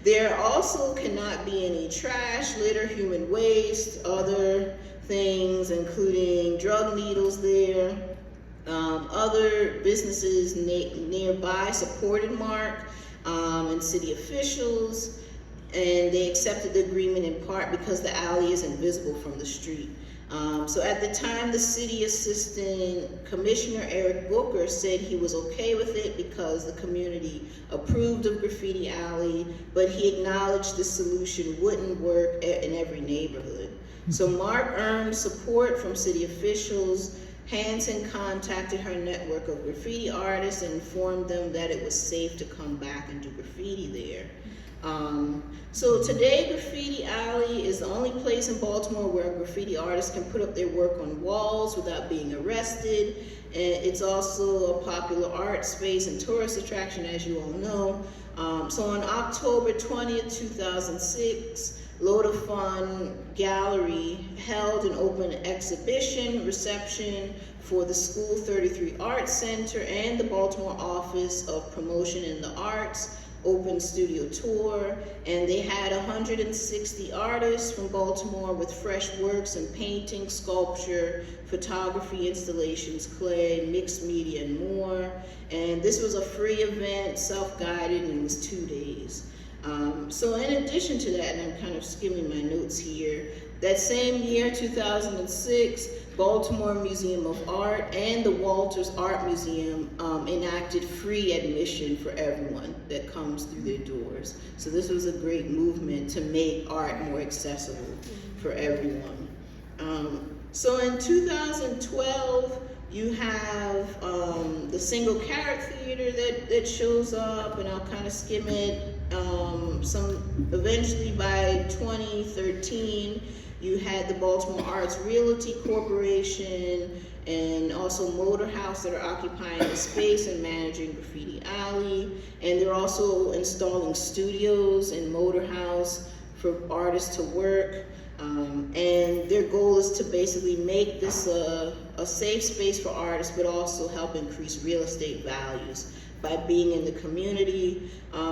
There also cannot be any trash, litter, human waste, other things, including drug needles there. Other businesses nearby supported Mark and city officials, and they accepted the agreement in part because the alley is invisible from the street. So at the time, the city assistant commissioner, Eric Booker, said he was okay with it because the community approved of Graffiti Alley, but he acknowledged the solution wouldn't work in every neighborhood. So Mark earned support from city officials. Hansen contacted her network of graffiti artists and informed them that it was safe to come back and do graffiti there. So today, Graffiti Alley is the only place in Baltimore where graffiti artists can put up their work on walls without being arrested. And it's also a popular art space and tourist attraction, as you all know. So on October 20th, 2006, Load of Fun Gallery held an open exhibition reception for the School 33 Arts Center and the Baltimore Office of Promotion in the Arts open studio tour, and they had 160 artists from Baltimore with fresh works in painting, sculpture, photography, installations, clay, mixed media, and more. And this was a free event, self-guided, and it was 2 days. So in addition to that, and I'm kind of skimming my notes here, that same year, 2006, Baltimore Museum of Art and the Walters Art Museum enacted free admission for everyone that comes through their doors. So this was a great movement to make art more accessible for everyone. So in 2012, you have the Single Carrot Theater that shows up, and I'll kind of skim it. Eventually by 2013, you had the Baltimore Arts Realty Corporation and also Motor House that are occupying the space and managing Graffiti Alley. And they're also installing studios in Motor House for artists to work. And their goal is to basically make this a safe space for artists, but also help increase real estate values by being in the community.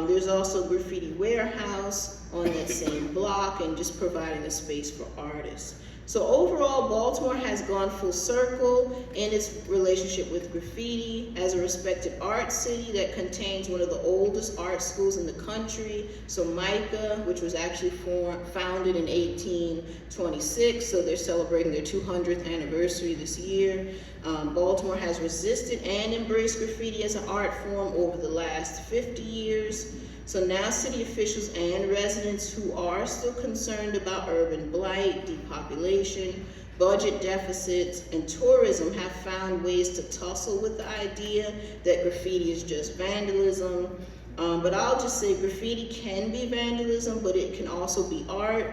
There's also Graffiti Warehouse on that same block and just providing a space for artists. So overall, Baltimore has gone full circle in its relationship with graffiti as a respected art city that contains one of the oldest art schools in the country. So Menika, which was actually founded in 1826, so they're celebrating their 200th anniversary this year. Baltimore has resisted and embraced graffiti as an art form over the last 50 years. So now city officials and residents who are still concerned about urban blight, depopulation, budget deficits, and tourism have found ways to tussle with the idea that graffiti is just vandalism. But I'll just say graffiti can be vandalism, but it can also be art.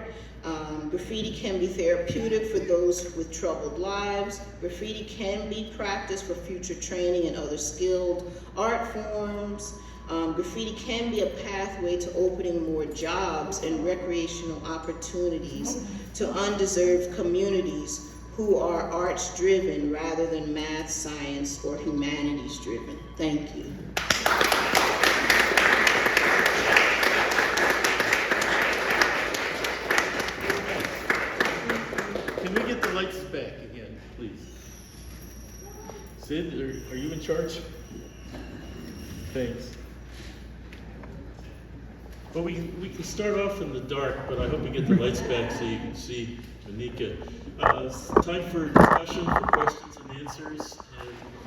Graffiti can be therapeutic for those with troubled lives. Graffiti can be practiced for future training and other skilled art forms. Graffiti can be a pathway to opening more jobs and recreational opportunities to undeserved communities who are arts-driven rather than math, science, or humanities-driven. Thank you. Can we get the lights back again, please? Sid, are you in charge? Thanks. Well, we can start off in the dark, but I hope we get the lights back so you can see Menika. It's time for discussion, for questions and answers.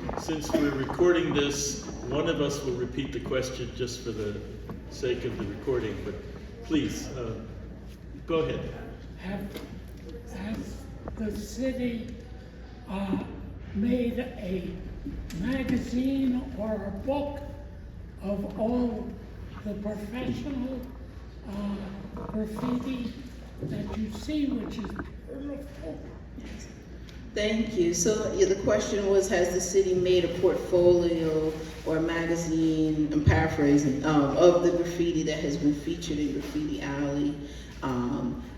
And since we're recording this, one of us will repeat the question just for the sake of the recording. But please, go ahead. Has the city made a magazine or a book of all the professional graffiti that you see, which is beautiful? Thank you. So yeah, the question was, has the city made a portfolio or a magazine, I'm paraphrasing, of the graffiti that has been featured in Graffiti Alley?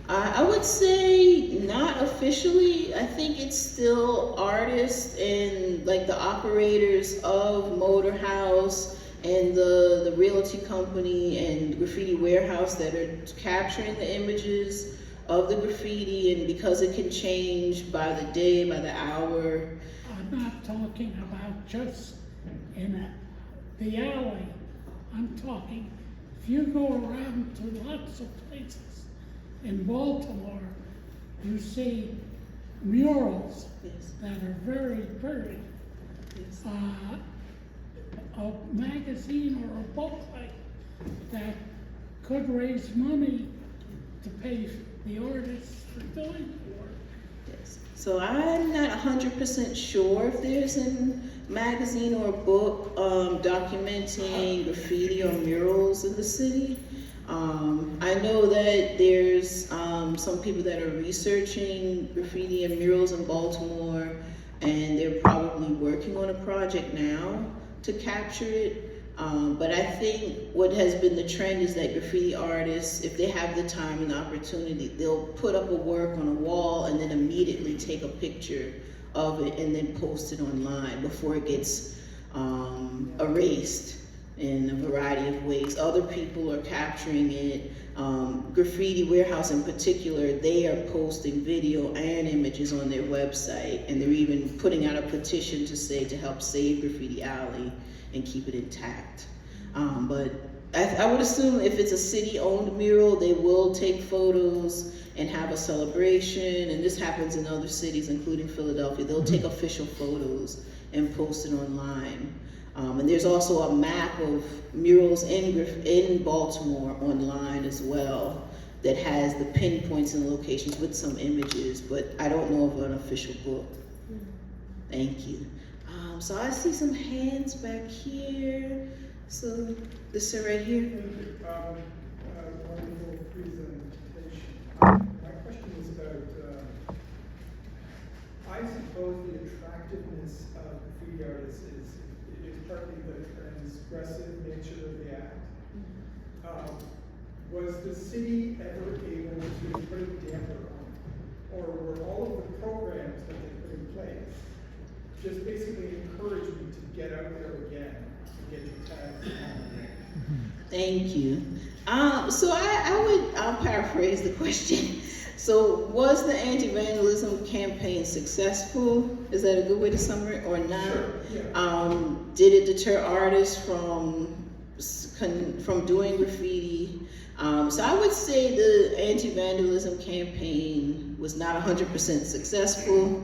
I would say not officially. I think it's still artists and like the operators of Motor House and the realty company and graffiti warehouse that are capturing the images of the graffiti, and because it can change by the day, by the hour. I'm not talking about just in the alley. I'm talking, if you go around to lots of places in Baltimore, you see murals Yes. that are very, very, Yes. a magazine or a book like that could raise money to pay the artists for doing the work. Yes. So I'm not 100% sure if there's a magazine or a book documenting graffiti or murals in the city. I know that there's some people that are researching graffiti and murals in Baltimore, and they're probably working on a project now to capture it. But I think what has been the trend is that graffiti artists, if they have the time and the opportunity, they'll put up a work on a wall and then immediately take a picture of it and then post it online before it gets erased in a variety of ways. Other people are capturing it. Graffiti Warehouse in particular, they are posting video and images on their website, and they're even putting out a petition to help save Graffiti Alley and keep it intact. But I would assume if it's a city-owned mural, they will take photos and have a celebration, and this happens in other cities, including Philadelphia. They'll take official photos and post it online. And there's also a map of murals in Baltimore online as well that has the pinpoints and locations with some images, but I don't know of an official book. Thank you. So I see some hands back here. So this is right here. Wonderful presentation. My question is about, I suppose the attractiveness of graffiti artists is partly the transgressive nature of the act. Was the city ever able to put a damper on it? Or were all of the programs that they put in place just basically encourage me to get out there again, to get your tags on? Thank you. So I'll paraphrase the question. So was the anti-vandalism campaign successful? Is that a good way to summarize or not? Sure, yeah. Did it deter artists from doing graffiti? So I would say the anti-vandalism campaign was not 100% successful.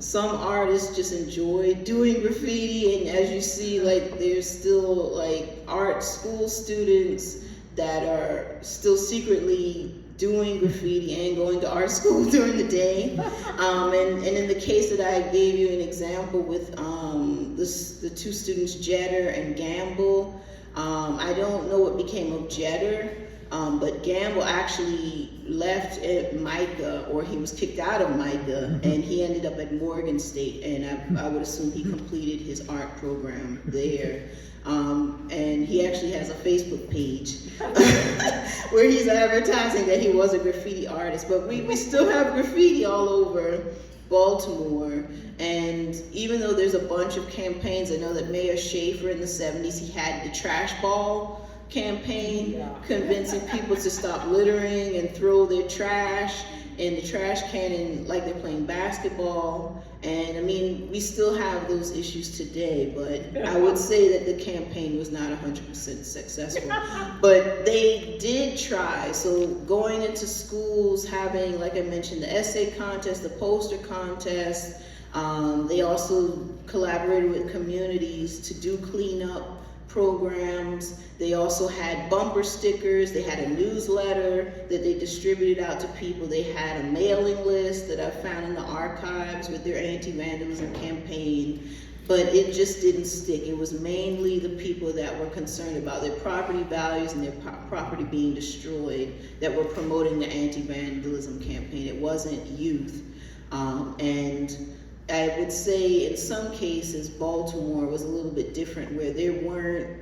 Some artists just enjoy doing graffiti, and as you see, like there's still like art school students that are still secretly doing graffiti and going to art school during the day. And in the case that I gave you an example with the two students, Jetter and Gamble, I don't know what became of Jetter, but Gamble actually left at Micah, or he was kicked out of Micah, and he ended up at Morgan State, and I would assume he completed his art program there. And he actually has a Facebook page where he's advertising that he was a graffiti artist. But we still have graffiti all over Baltimore. And even though there's a bunch of campaigns, I know that Mayor Schaefer in the 70s, he had the trash ball campaign, convincing people to stop littering and throw their trash. in the trash can and like they're playing basketball. And I mean, we still have those issues today, but I would say that the campaign was not 100% successful. But they did try. So going into schools, having, like I mentioned, the essay contest, the poster contest. They also collaborated with communities to do cleanup programs. They also had bumper stickers. They had a newsletter that they distributed out to people. They had a mailing list that I found in the archives with their anti-vandalism campaign, but it just didn't stick. It was mainly the people that were concerned about their property values and their property being destroyed that were promoting the anti-vandalism campaign. It wasn't youth. And I would say in some cases, Baltimore was a little bit different, where they weren't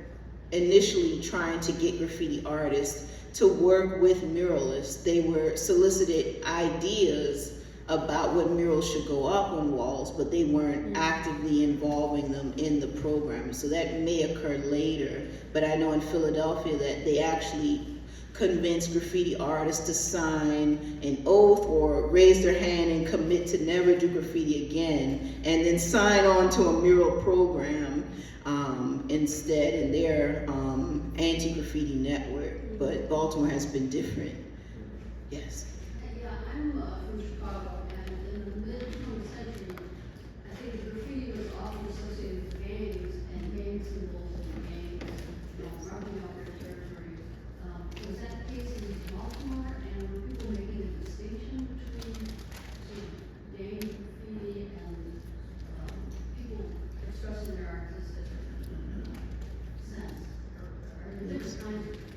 initially trying to get graffiti artists to work with muralists. They were solicited ideas about what murals should go up on walls, but they weren't actively involving them in the program. So that may occur later, but I know in Philadelphia that they actually convince graffiti artists to sign an oath or raise their hand and commit to never do graffiti again, and then sign on to a mural program instead in their anti-graffiti network. But Baltimore has been different. Yes. Yeah, I'm from Chicago, and in the mid-20th century, I think graffiti was often associated with gangs and gang symbols and gangs, rounding out their territory. Was that the case in Baltimore, and were people making a distinction between sort of gang graffiti and people expressing their artistic sense? Or are there different kinds of graffiti?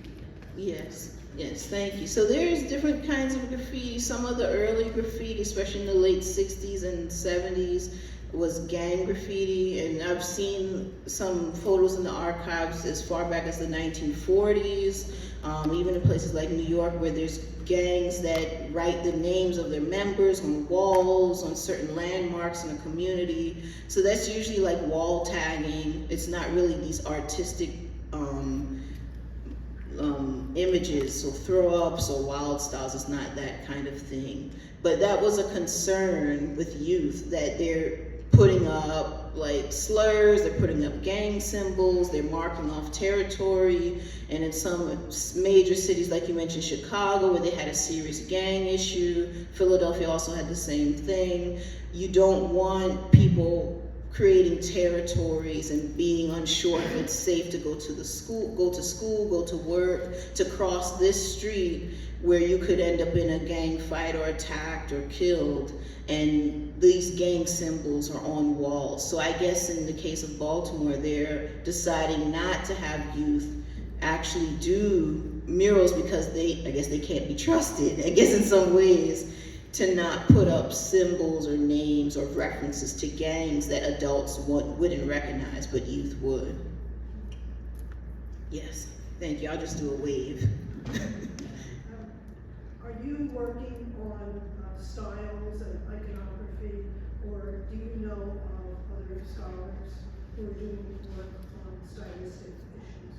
Yes, thank you. So there's different kinds of graffiti. Some of the early graffiti, especially in the late 60s and 70s, was gang graffiti, and I've seen some photos in the archives as far back as the 1940s, even in places like New York, where there's gangs that write the names of their members on walls, on certain landmarks in a community. So that's usually like wall tagging. It's not really these artistic images, so throw-ups or wild styles. It's not that kind of thing. But that was a concern with youth, that they're putting up like slurs, they're putting up gang symbols, they're marking off territory. And in some major cities, like you mentioned, Chicago, where they had a serious gang issue, Philadelphia also had the same thing. You don't want people creating territories and being unsure if it's safe to go to school, go to work, to cross this street where you could end up in a gang fight or attacked or killed. And these gang symbols are on walls. So I guess in the case of Baltimore, they're deciding not to have youth actually do murals because I guess they can't be trusted, I guess in some ways, to not put up symbols or names or references to gangs that adults wouldn't recognize, but youth would. Yes, thank you. I'll just do a wave. Are you working on styles and iconography, or do you know of other scholars who are doing work on stylistic issues?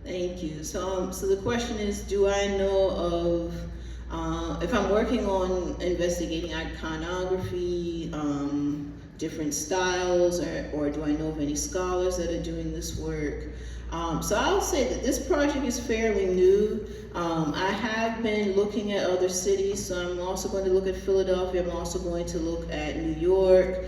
Thank you. So the question is, do I know of, if I'm working on investigating iconography, different styles, or do I know of any scholars that are doing this work? So I'll say that this project is fairly new. I have been looking at other cities, so I'm also going to look at Philadelphia. I'm also going to look at New York,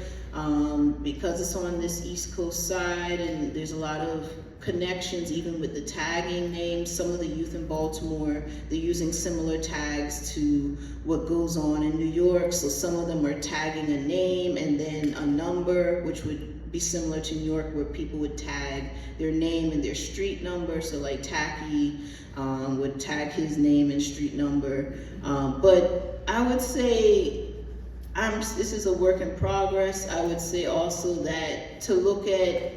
because it's on this East Coast side, and there's a lot of connections even with the tagging names. Some of the youth in Baltimore, they're using similar tags to what goes on in New York. So some of them are tagging a name and then a number, which would be similar to New York, where people would tag their name and their street number. So like Tacky would tag his name and street number. But I would say this is a work in progress. I would say also that to look at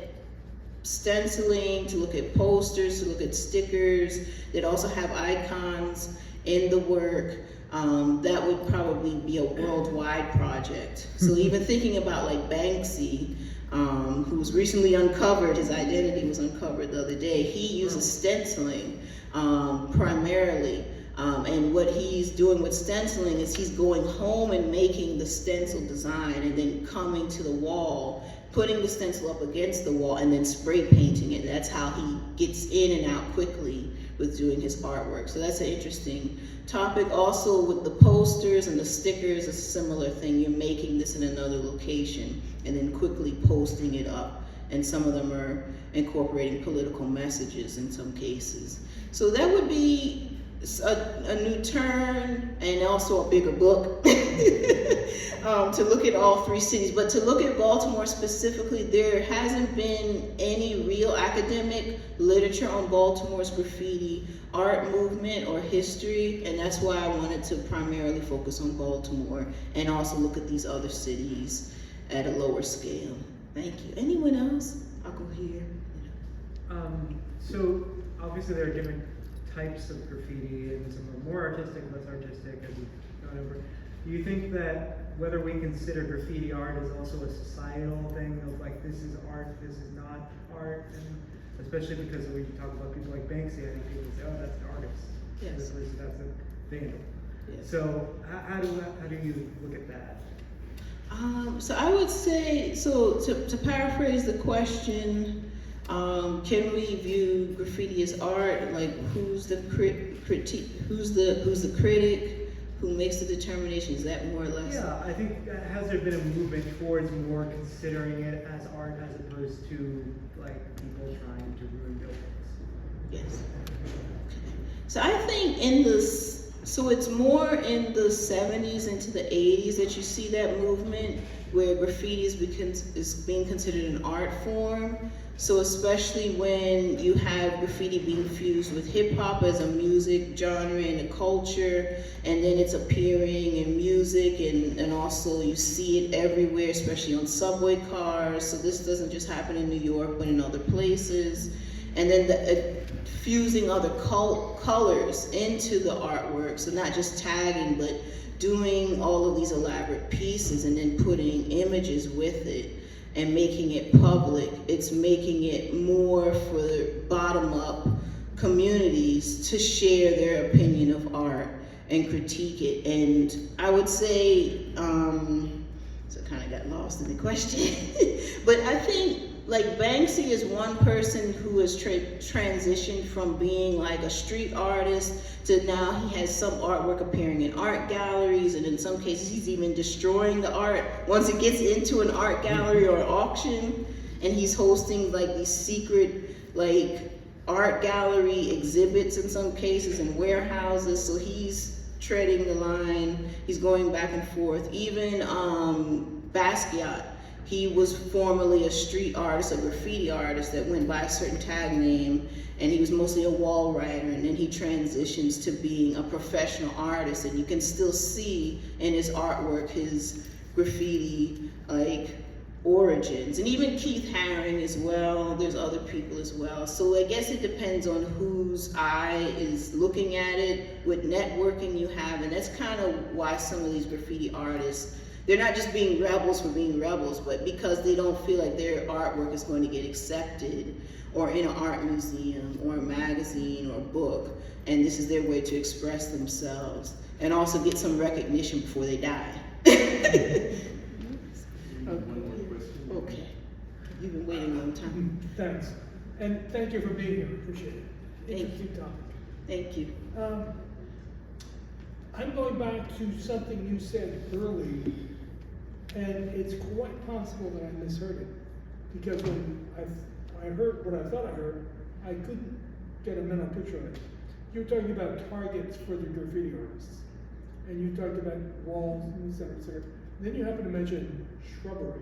stenciling, to look at posters, to look at stickers that also have icons in the work, that would probably be a worldwide project. So even thinking about like Banksy, who was recently uncovered, his identity was uncovered the other day, he uses stenciling primarily. And what he's doing with stenciling is he's going home and making the stencil design and then coming to the wall, putting the stencil up against the wall and then spray painting it. That's how he gets in and out quickly with doing his artwork. So that's an interesting topic. Also with the posters and the stickers, a similar thing. You're making this in another location and then quickly posting it up. And some of them are incorporating political messages in some cases. So that would be a new turn and also a bigger book to look at all three cities. But to look at Baltimore specifically, there hasn't been any real academic literature on Baltimore's graffiti art movement or history, and that's why I wanted to primarily focus on Baltimore and also look at these other cities at a lower scale. Thank you. Anyone else? I'll go here. So obviously there are different types of graffiti, and some are more artistic, less artistic, as we've gone over. Do you think that whether we consider graffiti art is also a societal thing of like, this is art, this is not art, and especially because we talk about people like Banksy, I think people say, oh, that's an artist. Yes. Versus that's a vandal. Yes. So how do you look at that? So I would say, so to paraphrase the question, can we view graffiti as art? Like, who's the critique? Who's the critic? Who makes the determination? Is that more or less? Yeah, I think has there been a movement towards more considering it as art as opposed to like people trying to ruin buildings? Yes. Okay. So I think so it's more in the 70s into the 80s that you see that movement where graffiti is being considered an art form. So especially when you have graffiti being fused with hip hop as a music genre and a culture, and then it's appearing in music and also you see it everywhere, especially on subway cars. So this doesn't just happen in New York, but in other places. And then fusing other colors into the artwork. So not just tagging, but doing all of these elaborate pieces and then putting images with it and making it public. It's making it more for bottom-up communities to share their opinion of art and critique it. And I would say, so I kind of got lost in the question, but I think like Banksy is one person who has transitioned from being like a street artist to now he has some artwork appearing in art galleries, and in some cases he's even destroying the art once it gets into an art gallery or auction, and he's hosting like these secret like art gallery exhibits in some cases in warehouses. So he's treading the line, he's going back and forth. Even Basquiat, he was formerly a street artist, a graffiti artist that went by a certain tag name, and he was mostly a wall writer, and then he transitions to being a professional artist, and you can still see in his artwork his graffiti like origins. And even Keith Haring as well, there's other people as well. So I guess it depends on whose eye is looking at it, what networking you have, and that's kind of why some of these graffiti artists, they're not just being rebels for being rebels, but because they don't feel like their artwork is going to get accepted or in an art museum or a magazine or a book, and this is their way to express themselves and also get some recognition before they die. Okay, you've been waiting a long time. Thanks. And thank you for being here, appreciate it. Thank Interesting you. topic. Thank you. I'm going back to something you said early, and it's quite possible that I misheard it. Because when I heard what I thought I heard, I couldn't get a mental picture of it. You were talking about targets for the graffiti artists, and you talked about walls and et cetera, et cetera. Then you happened to mention shrubbery.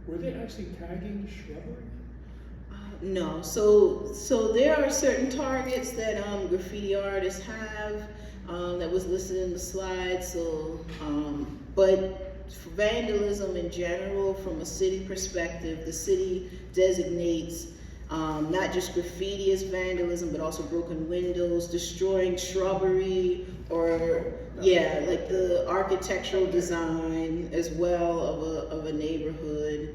Were they actually tagging shrubbery? No, so there are certain targets that graffiti artists have that was listed in the slide. So, but for vandalism in general, from a city perspective, the city designates not just graffiti as vandalism, but also broken windows, destroying shrubbery, or like the architectural design as well of a neighborhood.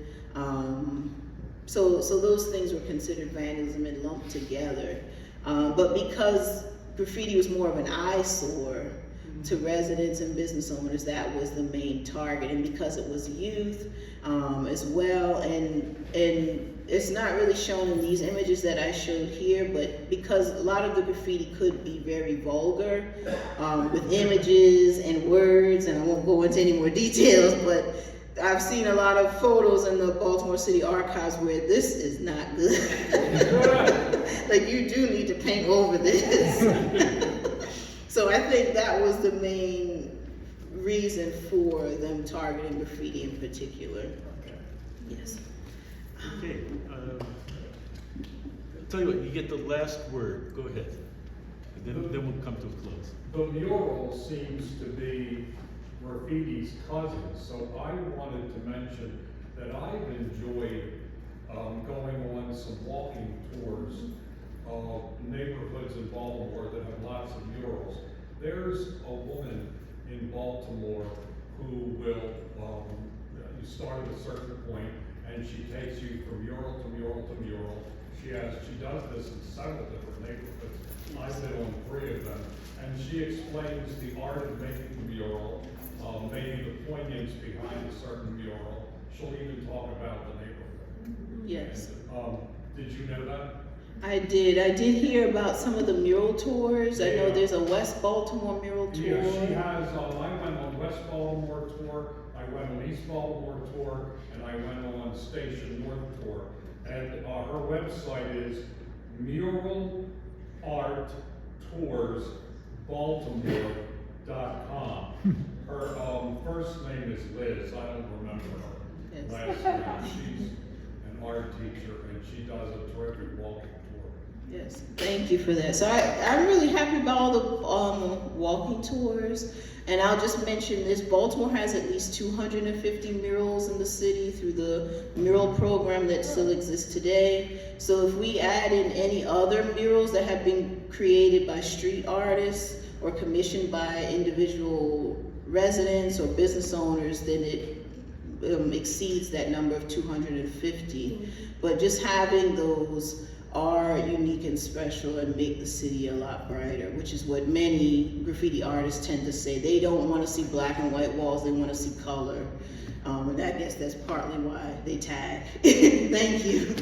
So those things were considered vandalism and lumped together. But because graffiti was more of an eyesore to residents and business owners. That was the main target, and because it was youth as well, and it's not really shown in these images that I showed here, but because a lot of the graffiti could be very vulgar with images and words, and I won't go into any more details, but I've seen a lot of photos in the Baltimore City Archives where this is not good. Like, you do need to paint over this. So I think that was the main reason for them targeting graffiti in particular. Yes. Okay, I'll tell you what, you get the last word, go ahead. And then we'll come to a close. The mural seems to be graffiti's cousin, so I wanted to mention that I've enjoyed going on some walking tours of neighborhoods in Baltimore that have lots of murals. There's a woman in Baltimore who will, you start at a certain point and she takes you from mural to mural to mural. She does this in several different neighborhoods. I've been on 3 of them. And she explains the art of making the mural, maybe the poignance behind a certain mural. She'll even talk about the neighborhood. Yes. And, did you know that? I did hear about some of the mural tours. I know there's a West Baltimore mural tour. Yeah, she has, I went on West Baltimore tour, I went on East Baltimore tour, and I went on Station North tour. And her website is muralarttoursbaltimore.com. Her first name is Liz, I don't remember her last name. She's an art teacher and she does a terrific walking tour. Yes, thank you for that. So I'm really happy about all the walking tours. And I'll just mention this, Baltimore has at least 250 murals in the city through the mural program that still exists today. So if we add in any other murals that have been created by street artists or commissioned by individual residents or business owners, then it exceeds that number of 250. But just having those are unique and special and make the city a lot brighter, which is what many graffiti artists tend to say. They don't want to see black and white walls, they want to see color. And I guess that's partly why they tag. Thank you.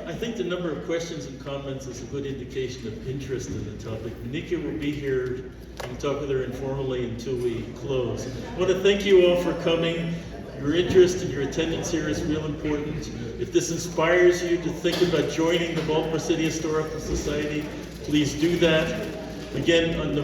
I think the number of questions and comments is a good indication of interest in the topic. Menika will be here. You can talk with her informally until we close. I want to thank you all for coming. Your interest and your attendance here is real important. If this inspires you to think about joining the Baltimore City Historical Society, please do that. Again, on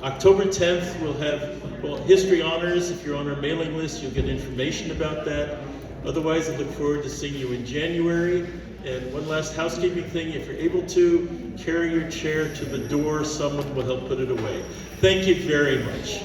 October 10th, we'll have history honors. If you're on our mailing list, you'll get information about that. Otherwise, I look forward to seeing you in January. And one last housekeeping thing, if you're able to, carry your chair to the door, someone will help put it away. Thank you very much.